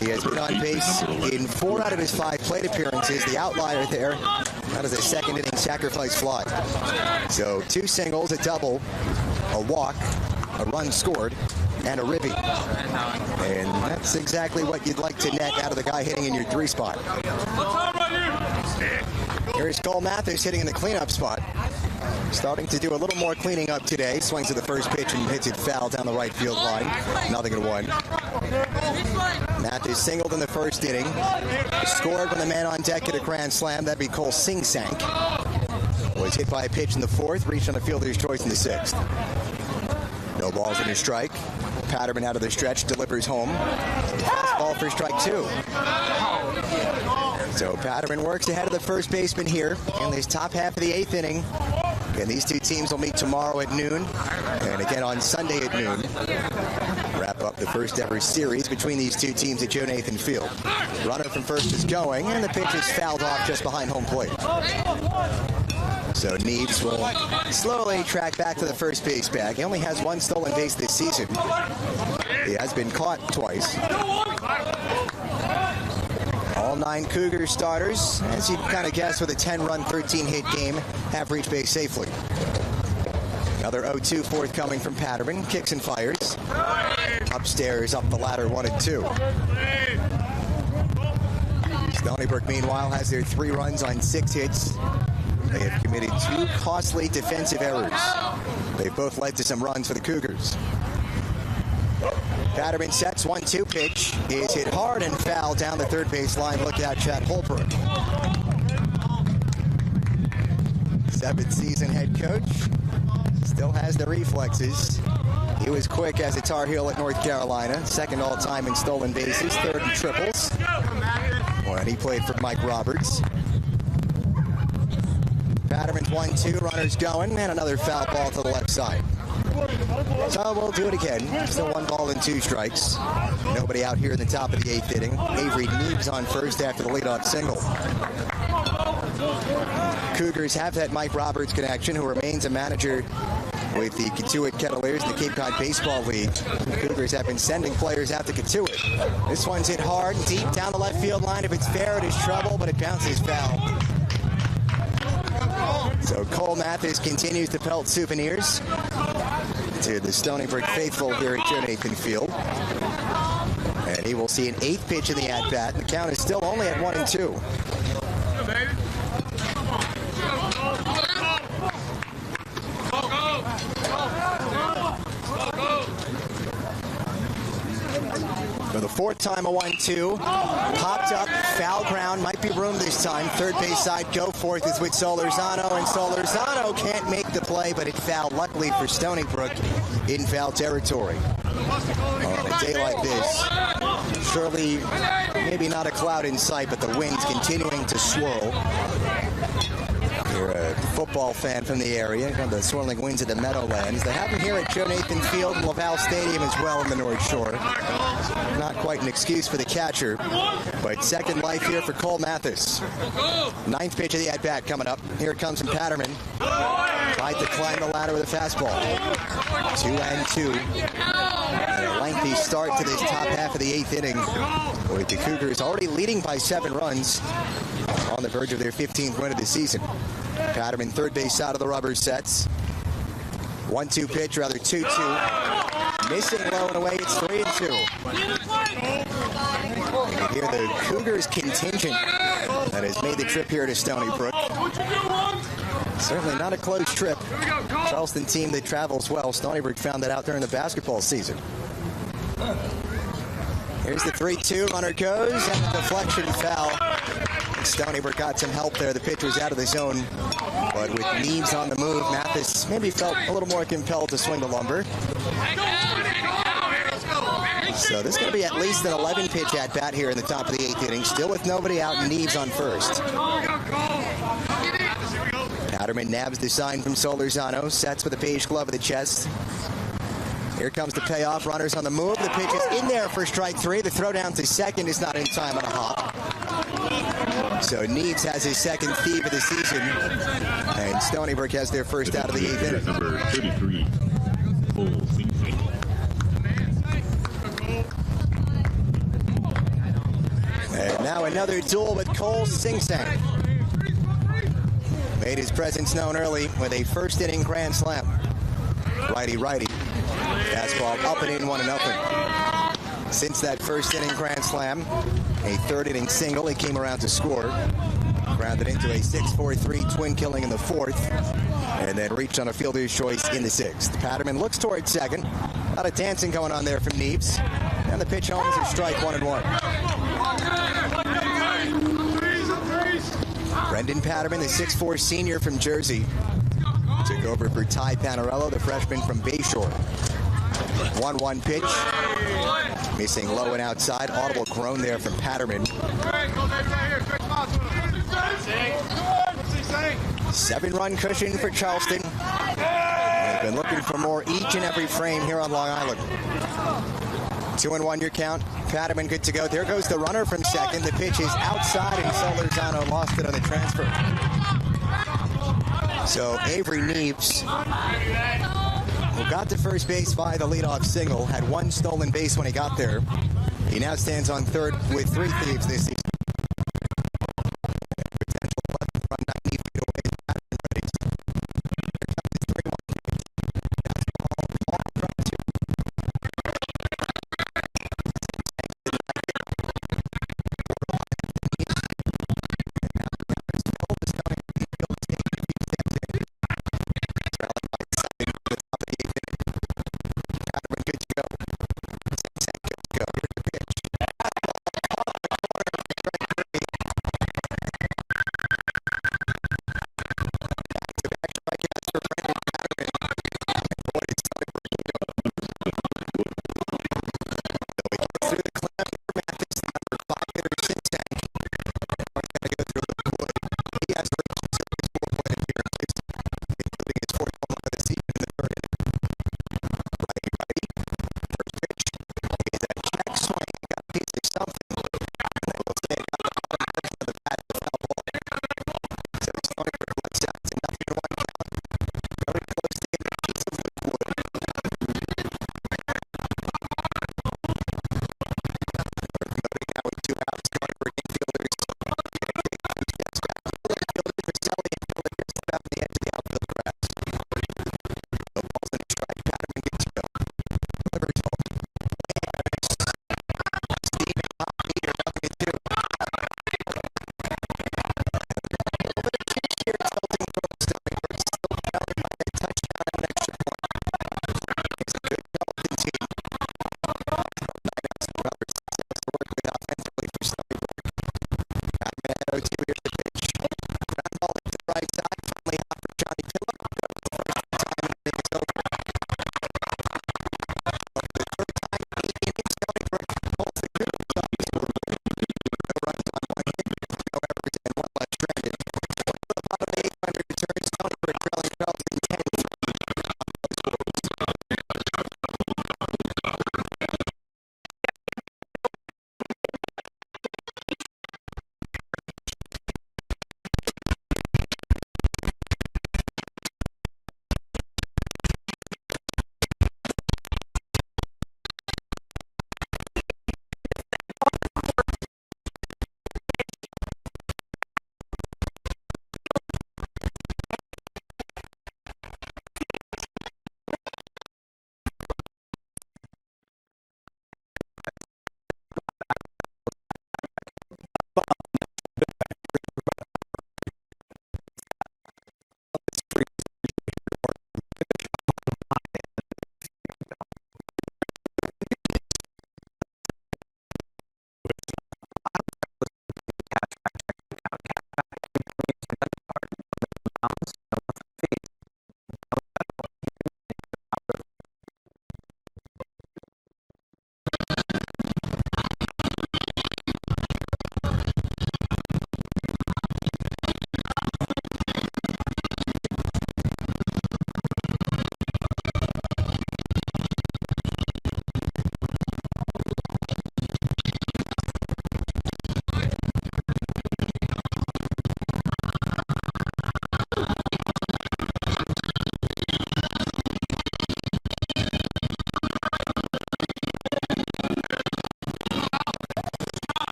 [SPEAKER 1] He has been on base in 4 out of his 5 plate appearances. The outlier there, that is a second inning sacrifice fly. So 2 singles, a double, a walk, a run scored, and a ribby. And that's exactly what you'd like to net out of the guy hitting in your 3 spot. Here's Cole Mathis hitting in the cleanup spot. Starting to do a little more cleaning up today. Swings at the first pitch and hits it foul down the right field line. 0-1. Mathis singled in the first inning. Scored when the man on deck hit a grand slam. That'd be Cole Sing-Sank. Was hit by a pitch in the 4th. Reached on the fielder's choice in the 6th. No balls in a strike. Patterman out of the stretch. Delivers home. Fastball for strike 2. So Patterman works ahead of the first baseman here in this top half of the 8th inning. And these 2 teams will meet tomorrow at noon and again on Sunday at noon. Wrap up the first ever series between these 2 teams at Joe Nathan Field. Runner from first is going, and the pitch is fouled off just behind home plate. So Neves will slowly track back to the first base bag. He only has 1 stolen base this season. He has been caught twice. All 9 Cougar starters, as you kind of guess, with a 10-run, 13-hit game, have reached base safely. Another 0-2 forthcoming from Patterman. Kicks and fires. Upstairs, up the ladder, 1-2. Stony Brook, meanwhile, has their 3 runs on 6 hits. They have committed 2 costly defensive errors. They've both led to some runs for the Cougars. Patterman sets 1-2 pitch. Is hit hard and foul down the third base line. Look out, Chad Holbrook. 7th season head coach. Still has the reflexes. He was quick as a Tar Heel at North Carolina. 2nd all-time in stolen bases. 3rd in triples. When he played for Mike Roberts. Patterman's 1-2. Runners going. And another foul ball to the left side. So we'll do it again. Still 1 ball and 2 strikes. Nobody out here in the top of the 8th inning. Avery Neves on first after the leadoff single. Cougars have that Mike Roberts connection, who remains a manager with the Kituitt Kettlers in the Cape Cod Baseball League. The Cougars have been sending players out to Kituitt. This one's hit hard and deep down the left field line. If it's fair, it is trouble, but it bounces foul. So Cole Mathis continues to pelt souvenirs to the Stony Brook faithful here at Joe Nathan Field. And he will see an 8th pitch in the at-bat. The count is still only at 1-2. For the 4th time, a 1-2. Popped up, foul ground, might be room this time. Third base side, go forth is with Solorzano, and Solorzano can't make the play, but it fouled, luckily for Stony Brook, in foul territory. On a day like this, surely maybe not a cloud in sight, but the wind's continuing to swirl. You're a football fan from the area, the swirling winds of the Meadowlands. They have them here at Joe Nathan Field and Laval Stadium as well in the North Shore. Not quite an excuse for the catcher, but second life here for Cole Mathis. 9th pitch of the at-bat coming up. Here it comes from Patterman. Tried to climb the ladder with a fastball. 2-2. And a lengthy start to this top half of the 8th inning, with the Cougars already leading by 7 runs on the verge of their 15th win of the season. Patterman, third base side of the rubber, sets. 1-2 pitch, rather 2-2. Missing low and away, it's 3-2. You can hear the Cougars contingent that has made the trip here to Stony Brook. Certainly not a close trip. Charleston team that travels well. Stony Brook found that out during the basketball season. Here's the 3-2, runner goes, and the deflection foul. Stony Brook got some help there. The pitch was out of the zone, but with Neves on the move, Mathis maybe felt a little more compelled to swing the lumber. So this is going to be at least an 11-pitch at-bat here in the top of the 8th inning. Still with nobody out, Neves on first. Patterman nabs the sign from Solorzano, sets with a beige glove of the chest. Here comes the payoff, runners on the move. The pitch is in there for strike 3. The throw down to second is not in time on a hop. So Neves has his second thief of the season, and Stony Brook has their first out of the 8th inning.
[SPEAKER 2] Number 33, full season.
[SPEAKER 1] And now another duel with Cole Sing-Sang. Made his presence known early with a first inning grand slam. Righty-righty. Fastball up and in, 1-0. Since that first inning grand slam, a third inning single, he came around to score. Grounded into a 6-4-3 twin killing in the 4th, and then reached on a fielder's choice in the 6th. Patterman looks towards second. A lot of dancing going on there from Neves. And the pitch home is a strike, 1-1. Brendan Patterman, the 6'4 senior from Jersey, took over for Ty Panarello, the freshman from Bayshore. 1-1 pitch. Missing low and outside. Audible groan there from Patterman. 7-run cushion for Charleston. They've been looking for more each and every frame here on Long Island. 2-1 your count. Patterman good to go. There goes the runner from second. The pitch is outside, and Solorzano lost it on the transfer. So Avery Neves, who got to first base via the leadoff single, had 1 stolen base when he got there. He now stands on third with 3 thieves this season. Potential left run 90 feet away. Patterman ready. Here comes the 3-1 pitch. Fastball, ball, drop 2.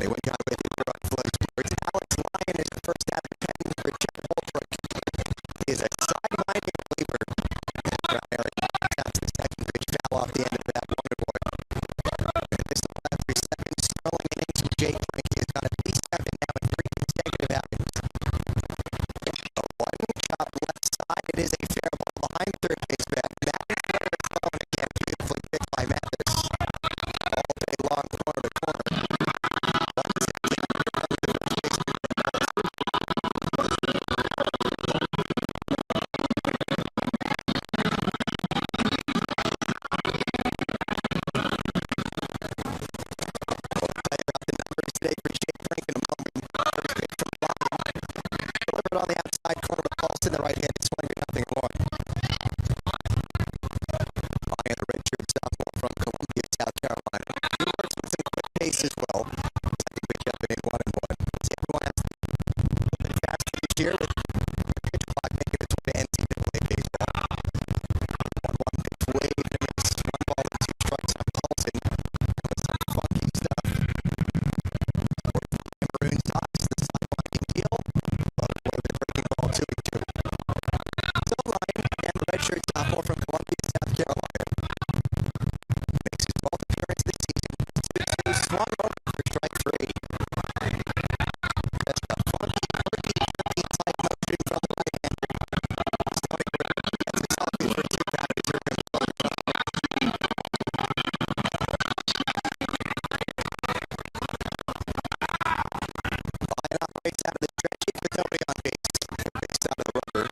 [SPEAKER 1] They went down with it for Flow Sports. Alex Lyon is the first out of 10 for Chad Holbrook. He is a side-minded reliever. That's the second pitch foul off the end of that 1-1. This will have 7 snowing innings from Jake Frank. He has got at least 7 now in 3 consecutive outings. A 1 chop left side. It is a fair ball behind third baseman. Mathis throwing again. Beautifully picked by Mathis. All day long, corner to corner. Delivered on the outside corner of Paulson, the right-handed swinger, 0-1. Lyon, a redshirt sophomore from Columbia, South Carolina. He works with some quick pace as well. Second pitch up and in 1-1. See, everyone has to be fast this year with the pitch clock making its way to NCAA baseball. 1-1 pitch wave to miss. 1 ball and 2 strikes on Paulson. That was some funky stuff. Maroon Sox, the sidewinding deal. So Lyon, again, the redshirt sophomore from Columbia, South Carolina, makes his 12th appearance this season. 2-2 swung over for strike 3. Just a funky, quirky, type motion from the right hand. Stony Brook gets his healthy for 2 batters. Here comes Lyon operates out of the stretch with nobody on base. Based out of the rubber.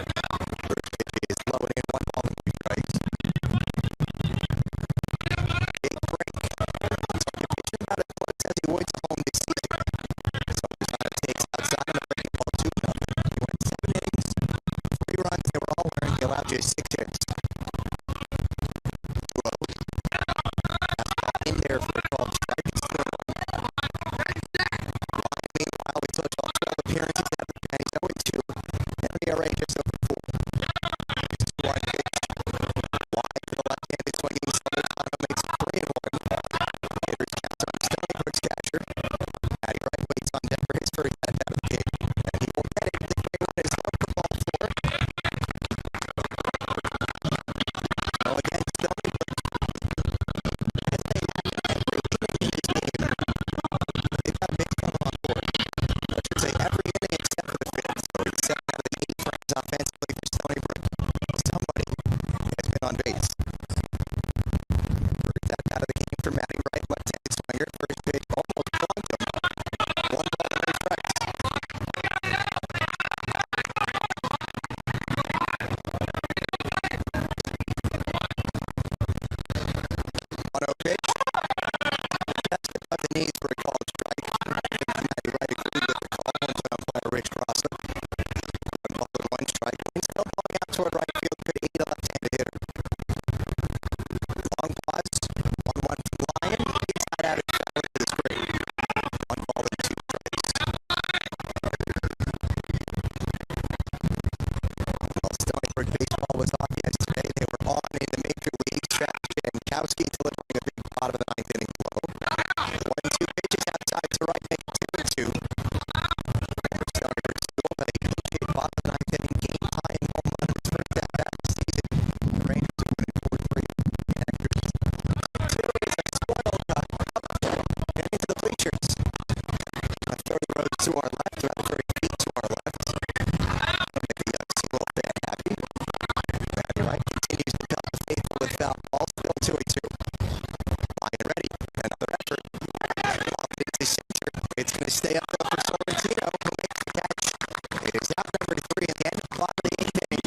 [SPEAKER 1] First pitch is low and in, 1 ball and 2 strikes. Jake Frank. Second pitcher about as close as he was home this season. So he's on a takes outside on the breaking ball 2-0. He went 7 innings, 3 runs. They were all earned. He allowed just 6 hits. 2-0. Fastball in there for a called strike. It's 3-1. Meanwhile, we took off 12 appearances out of the pen. He's 0-2. And the ERA just over 4. This is 1 pitch. Wide for the left-handed swinging slugger. Tono makes it 3-1. Hitters counts on Stony Brook's catcher. Matty Wright waits on deck for his first at out of the game. And he will get it. The 3-1 is low for ball 4. So again, Stony Brook, as they have every inning in this game, they've got a big run on board. I should say every inning except for the 5th. So it's 7 out of the 8 frames offensively for Stony Brook. Somebody has been on base. First out of the game for Matty Wright, left-handed swinger. First pitch almost bumped him. 1 ball and 3 strikes. 1-0 pitch. That's above the knees for a called strike. Matty Wright agreed with the call. Once on umpire Rich Crosser. 1 ball and 1 strike. Still blowing out toward right field. Could aid a left-handed hitter. Long pause. 1-1 from Lyon. He's not out of trouble to the screen. 1 ball and 2 strikes. Well, Stony Brook baseball was off yesterday. They were on in the major leagues. Travis Jankowski delivering a big pot of the 9th inning blow. 1-2 pitches outside to right, make it 2-2. Stony Brook school, but a pinch hit bottom of the 9th inning game high in home run in his first at bat of the season. The Rangers are winning 4-3 in extras. 2 is a spoiled cut. Get into the bleachers. 30 rows to our left, around 30 feet to our left. Make the young single fan happy. Matty Wright continues to cut the faithful with foul ball. Still 2-2. Lyon ready. Another effort. Locked into center. It's going to stay up there for Sorrentino, who makes the catch. It is out number 3 at the end of the bottom of the 8th inning.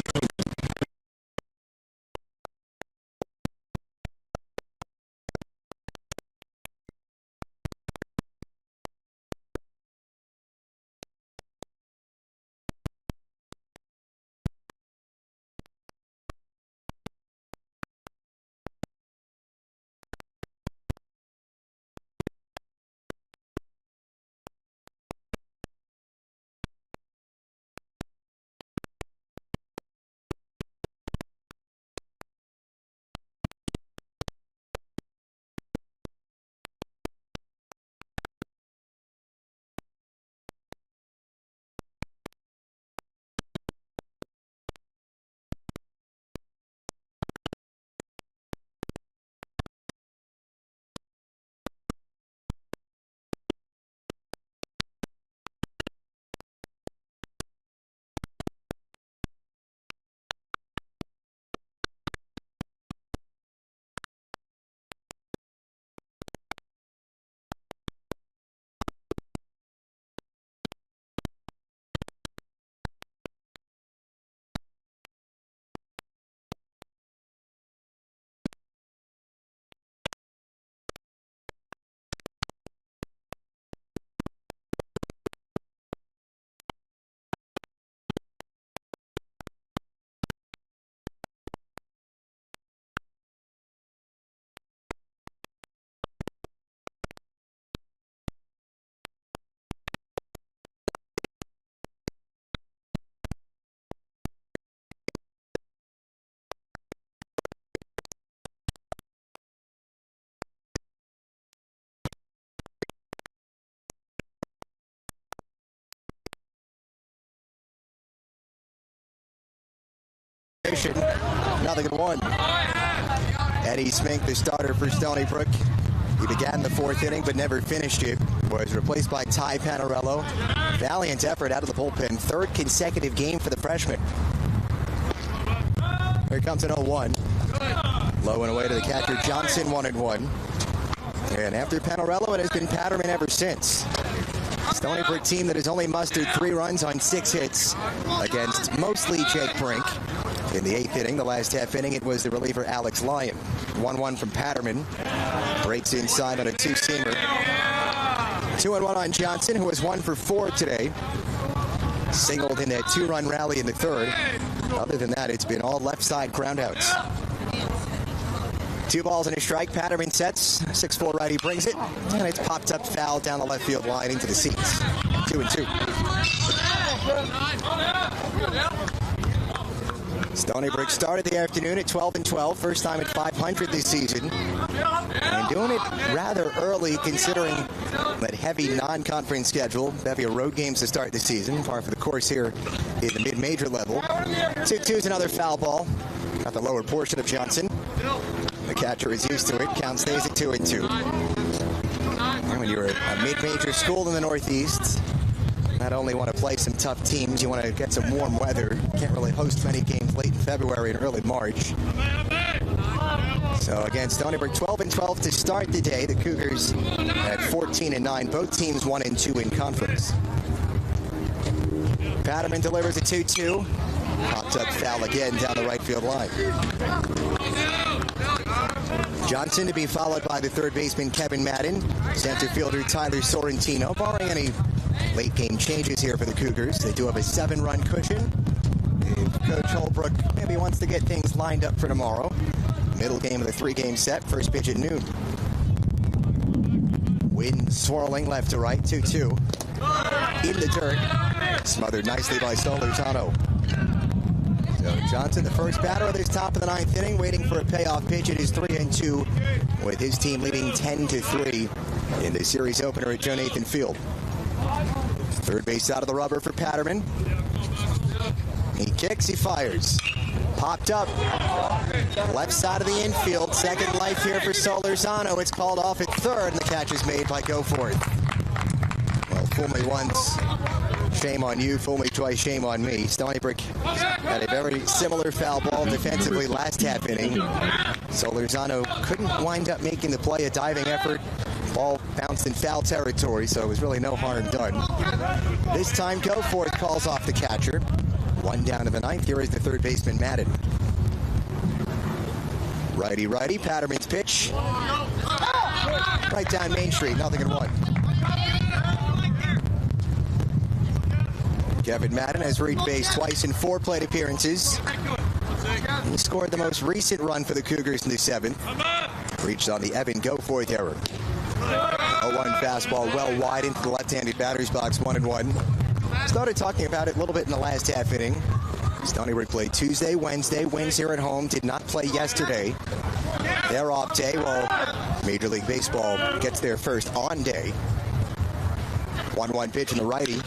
[SPEAKER 1] competition. 0-1. Eddie Smink, the starter for Stony Brook. He began the fourth inning but never finished it. Was replaced by Ty Panarello. Valiant effort out of the bullpen. Third consecutive game for the freshman. Here comes an 0-1. Low and away to the catcher Johnson, 1-1. And after Panarello, it has been Patterman ever since. Stony Brook team that has only mustered 3 runs on 6 hits against mostly Jake Brink. In the 8th inning, the last half inning, it was the reliever Alex Lyon. 1-1 from Patterman. Breaks inside on a 2-seamer. 2-1 on Johnson, who was 1 for 4 today. Singled in that 2-run rally in the 3rd. Other than that, it's been all left side groundouts. 2 balls and a strike. Patterman sets. 6'4" righty brings it. And it's popped up foul down the left field line into the seats. 2-2. Stony Brook started the afternoon at 12-12. First time at 500 this season. And doing it rather early considering that heavy non-conference schedule. Heavy road games to start the season. Par for the course here in the mid-major level. 2-2 is another foul ball. Got the lower portion of Johnson. The catcher is used to it. Count stays at 2-2. And when you're a mid-major school in the Northeast, not only want to play some tough teams, you want to get some warm weather. Can't really host many games late in February and early March. So again, Stony Brook 12-12 to start the day. The Cougars at 14-9. Both teams 1-2 in conference. Patterman delivers a 2-2. Popped up foul again down the right field line. Johnson to be followed by the third baseman Kevin Madden. Center fielder Tyler Sorrentino. Barring any late game changes here for the Cougars, they do have a 7-run cushion. If Coach Holbrook maybe wants to get things lined up for tomorrow. Middle game of the 3-game set. First pitch at noon. Wind swirling left to right. 2-2. In the dirt. Smothered nicely by Solorzano. So Johnson, the first batter of this top of the 9th inning, waiting for a payoff pitch. It is 3-2 with his team leading 10-3 in the series opener at Joe Nathan Field. Third base out of the rubber for Patterman. He kicks, he fires. Popped up. Left side of the infield. Second life here for Solorzano. It's called off at third, and the catch is made by Goforth. Well, fool me once, shame on you. Fool me twice, shame on me. Stony Brook had a very similar foul ball defensively last half inning. Solorzano couldn't wind up making the play. A diving effort. Ball bounced in foul territory, so it was really no harm done. This time, Goforth calls off the catcher. 1 down to the 9th. Here is the third baseman, Madden. Righty, Patterman's pitch. Right down Main Street, 0-1. Kevin Madden has reached base twice in 4 plate appearances. He scored the most recent run for the Cougars in the 7th. Reached on the Evan Goforth error. 0-1 fastball well wide into the left-handed batter's box, 1-1. Started talking about it a little bit in the last half inning. Stony Brook played Tuesday, Wednesday, wins here at home. Did not play yesterday. Their off day, well, Major League Baseball gets their first on day. 1-1 pitch in the righty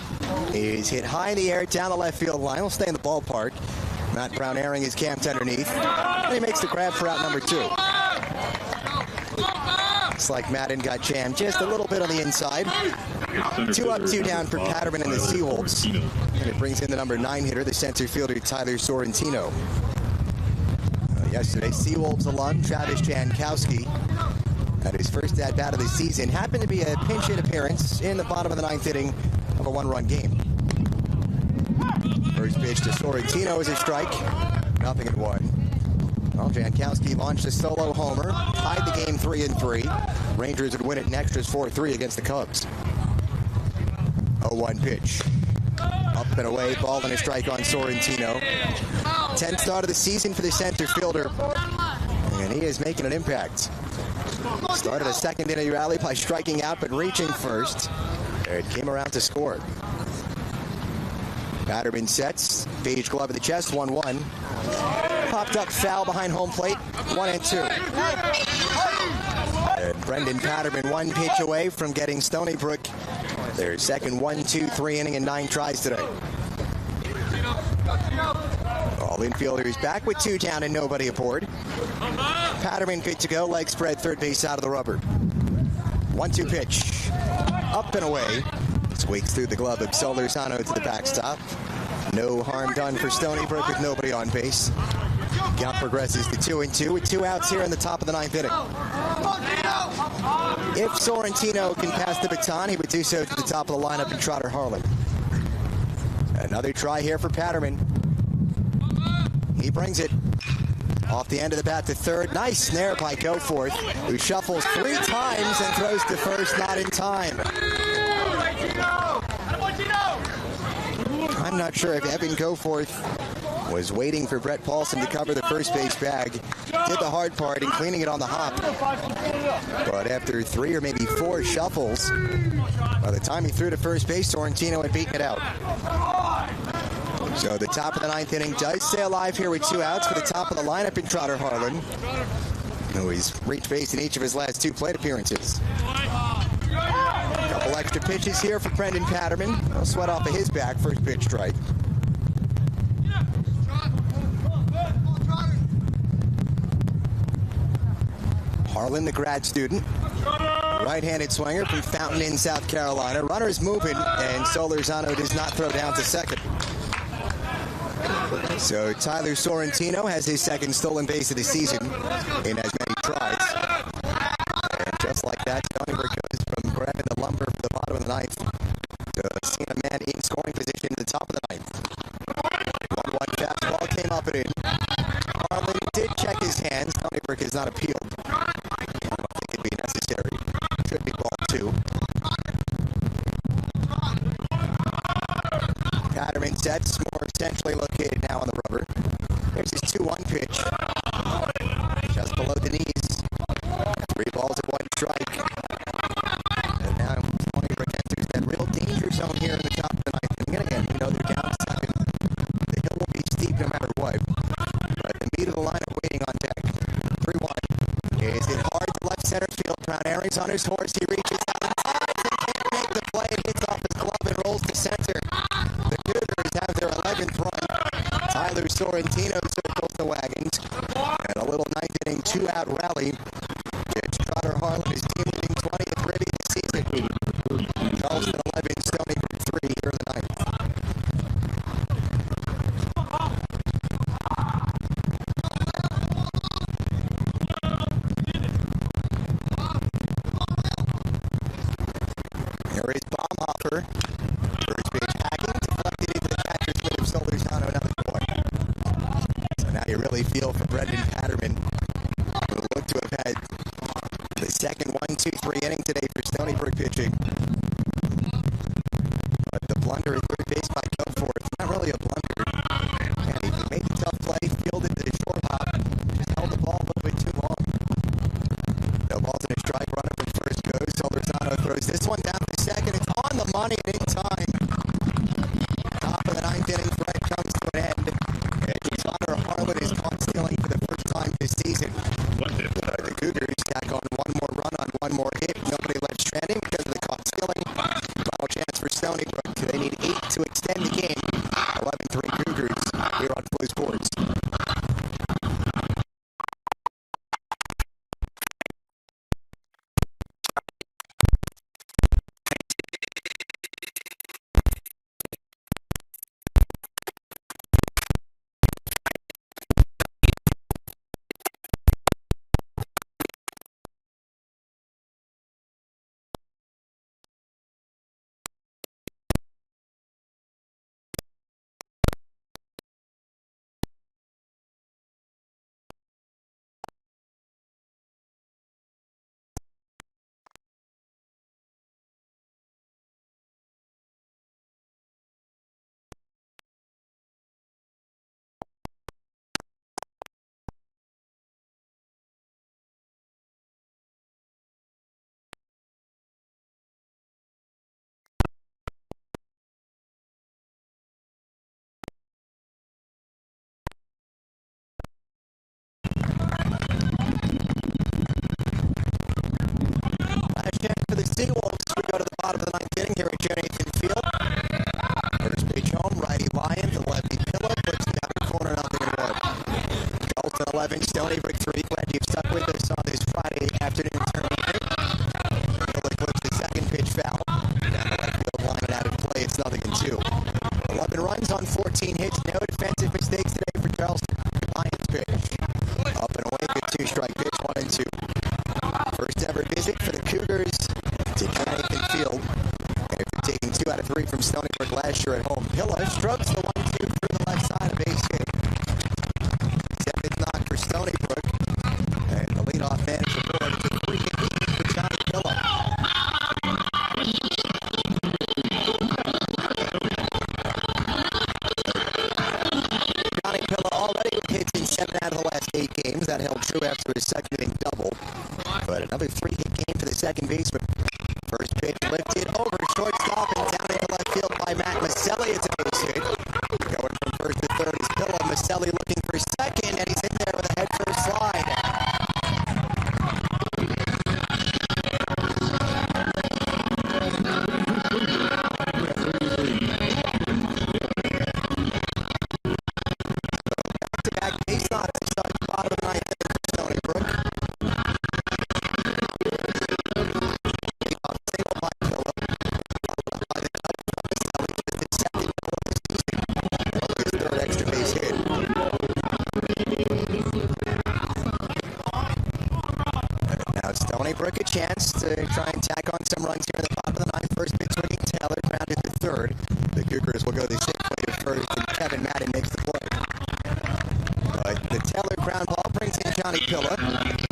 [SPEAKER 1] is hit high in the air down the left field line. Will stay in the ballpark. Matt Brown airing is camped underneath. And he makes the grab for out number 2. Looks like Madden got jammed just a little bit on the inside. 2 up, 2 down for Patterman and the Seawolves. And it brings in the number 9 hitter, the center fielder, Tyler Sorrentino. Yesterday, Seawolves alum Travis Jankowski had his first at-bat of the season. Happened to be a pinch hit appearance in the bottom of the 9th inning of a 1-run game. First pitch to Sorrentino is a strike. 0-1. Well, Jankowski launched a solo homer, tied the game 3-3. Rangers would win it in extras 4-3 against the Cubs. 0-1 pitch. Up and away, ball and a strike on Sorrentino. 10th start of the season for the center fielder, and he is making an impact. Started a second inning rally by striking out but reaching first. It came around to score. Patterman sets, beige glove of the chest, 1-1. Popped up foul behind home plate, 1-2. And Brendan Patterman 1 pitch away from getting Stony Brook their second 1-2-3 inning and 9 tries today. All infielders back with 2 down and nobody aboard. Patterman good to go, leg spread, third base out of the rubber. 1-2 pitch. Up and away. Squeaks through the glove of Solorzano to the backstop. No harm done for Stony Brook with nobody on base. Count progresses to 2-2 with 2 outs here in the top of the 9th inning. If Sorrentino can pass the baton, he would do so to the top of the lineup in Trotter Harlan. Another try here for Patterman. He brings it off the end of the bat to third. Nice snare by Goforth, who shuffles 3 times and throws to first, not in time. I'm not sure if Evan Goforth was waiting for Brett Paulson to cover the first base bag. Did the hard part in cleaning it on the hop. But after 3 or maybe 4 shuffles, by the time he threw to first base, Sorrentino had beaten it out. So the top of the 9th inning does stay alive here with 2 outs for the top of the lineup in Trotter Harlan, who has reached base in each of his last 2 plate appearances. A couple extra pitches here for Brendan Patterman. No sweat off of his back. First pitch strike. Harlan, the grad student, right-handed swinger from Fountain Inn, South Carolina. Runner's moving, and Solorzano does not throw down to second. So Tyler Sorrentino has his second stolen base of the season in as many tries. And just like that, Stony Brook goes from grabbing the lumber for the bottom of the 9th to seeing a man in scoring position at the top of the 9th. 1-1 fastball came up and in. Harlan did check his hands. Stony Brook has not appealed. I don't think it'd be necessary. Should be ball 2. Patterman sets, more centrally located now on the rubber. There's his 2-1 pitch. Just below the knees. 3 balls and 1 strike. And now Stony Brook enters that real danger zone here in the top of the 9th. And again, we know they're down 7. The hill will be steep no matter what. But the meat of the lineup waiting on deck. 3-1. Is it hard to left center field? Brown Aarons on his horse. He reaches out in time and can't make the play. It hits off his glove and rolls to center. The Cougars have their 11th run. Tyler Sorrentino circles the wagons. And a little 9th inning 2-out rally. It's Trotter Harlan, his team leading 20th ribby this season. Charleston 11, Stony Brook 3 here in the 9th. There is Baumhofer. First base hacking, deflected into the catcher's mitt of Solorzano, another point. So now you really feel for Brendan Patterman, who looked to have had the second 1-2-3 inning today for Stony Brook pitching. But the blunder at third base by Goforth, not really a blunder. And he made the tough play, fielded the short hop, just held the ball a little bit too long. No balls in a strike, runner from first goes. Solorzano throws this one down to second. It's on the money and in time. Top of the 9th inning, threat comes to an end. And Trotter Harlan is caught stealing for the first time this season. The Cougars tack on 1 more run on 1 more hit. Nobody left stranding because of the caught stealing. Final chance for Stony Brook. They need 8 to extend the game. 11-3 Cougars here on Flu Sports. For the Seawolves, we go to the bottom of the 9th inning here at Joe Nathan Field. First pitch home, righty Lyons, the lefty Pillow, puts the outer corner on the you've stuck with us on this Friday afternoon tournament. Miller flips the second pitch foul. Down the left field line and out of play, it's 0-2. 11 runs on 14 hits, no defensive mistakes today for Charleston. Lions pitch. Up and away, good two-strike pitch, 1-2. First ever visit for the Cougars to Connecticut Field. After taking 2 out of 3 from Stony Brook last year at home. Pilla strokes the 1-2 through the left side of base hit. 7th knock for Stony Brook. And the leadoff man is aboard. It's a 3-hit lead for Johnny Pilla. Johnny Pilla already with hits in 7 out of the last 8 games. That held true after his second inning double. But another 3-hit game for the second baseman. First pitch lifted over shortstop and down into left field by Matt Maselli. It's a base hit. Going from first to third is Pilla. Maselli looking for second, and he's in there with a head first slide. Back-to-back base knocks to start the bottom of the ninth inning for Stony Brook. Single by Pilla. Followed by the double from Maselli with his second double of the season. And his third extra base hit. Now Stony Brook a chance to try and tack on some runs here in the bottom of the ninth. First pitch swinging, Taylor grounded to third. The Cougars will go the safe way to first, and Kevin Madden makes the play. But the Taylor ground ball brings in Johnny Pilla.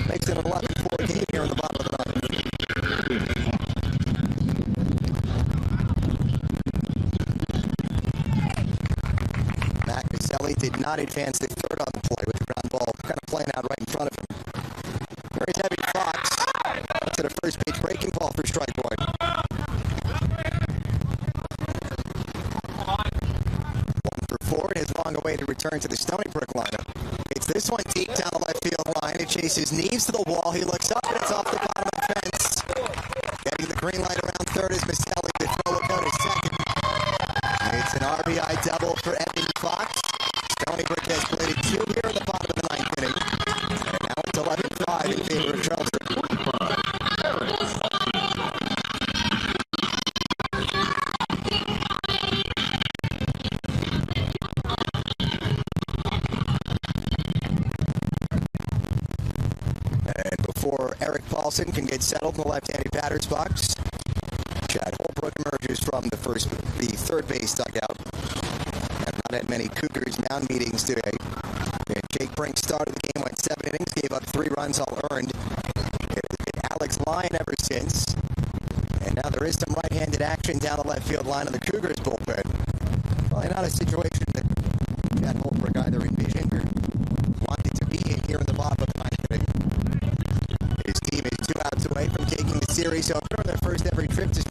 [SPEAKER 1] Makes it an 11-4 game here in the bottom of the ninth. Matt Maselli did not advance the third on the play with the ground ball kind of playing out right in front of him. Here's Evan Fox. To the first pitch breaking ball for strike one. 1-for-4 in his long-awaited return to the Stony Brook lineup. It's this one deep down the left field line. It chases Neves to the wall. He looks up and it's off the bottom of the fence. Getting the green light around third is Maselli. The throw will go to second. It's an RBI double for Evan Fox. Stony Brook has played 2 here in the bottom of the ninth inning. And now it's 11-5 in favor of Charleston. And before Eric Paulson can get settled in the left-handed batter's box, Chad Holbrook emerges from the third base dugout. And not had many Cougars mound meetings today. And Jake Brink started the game, went 7 innings, gave up 3 runs all earned. It has been Alex Lyon ever since. And now there is some right-handed action down the left field line of the Cougars bullpen. Probably not a situation that Chad Holbrook either envisioned or wanted to be in here in the bottom of the ninth inning. His team is 2 outs away from taking the series over on their first ever trip to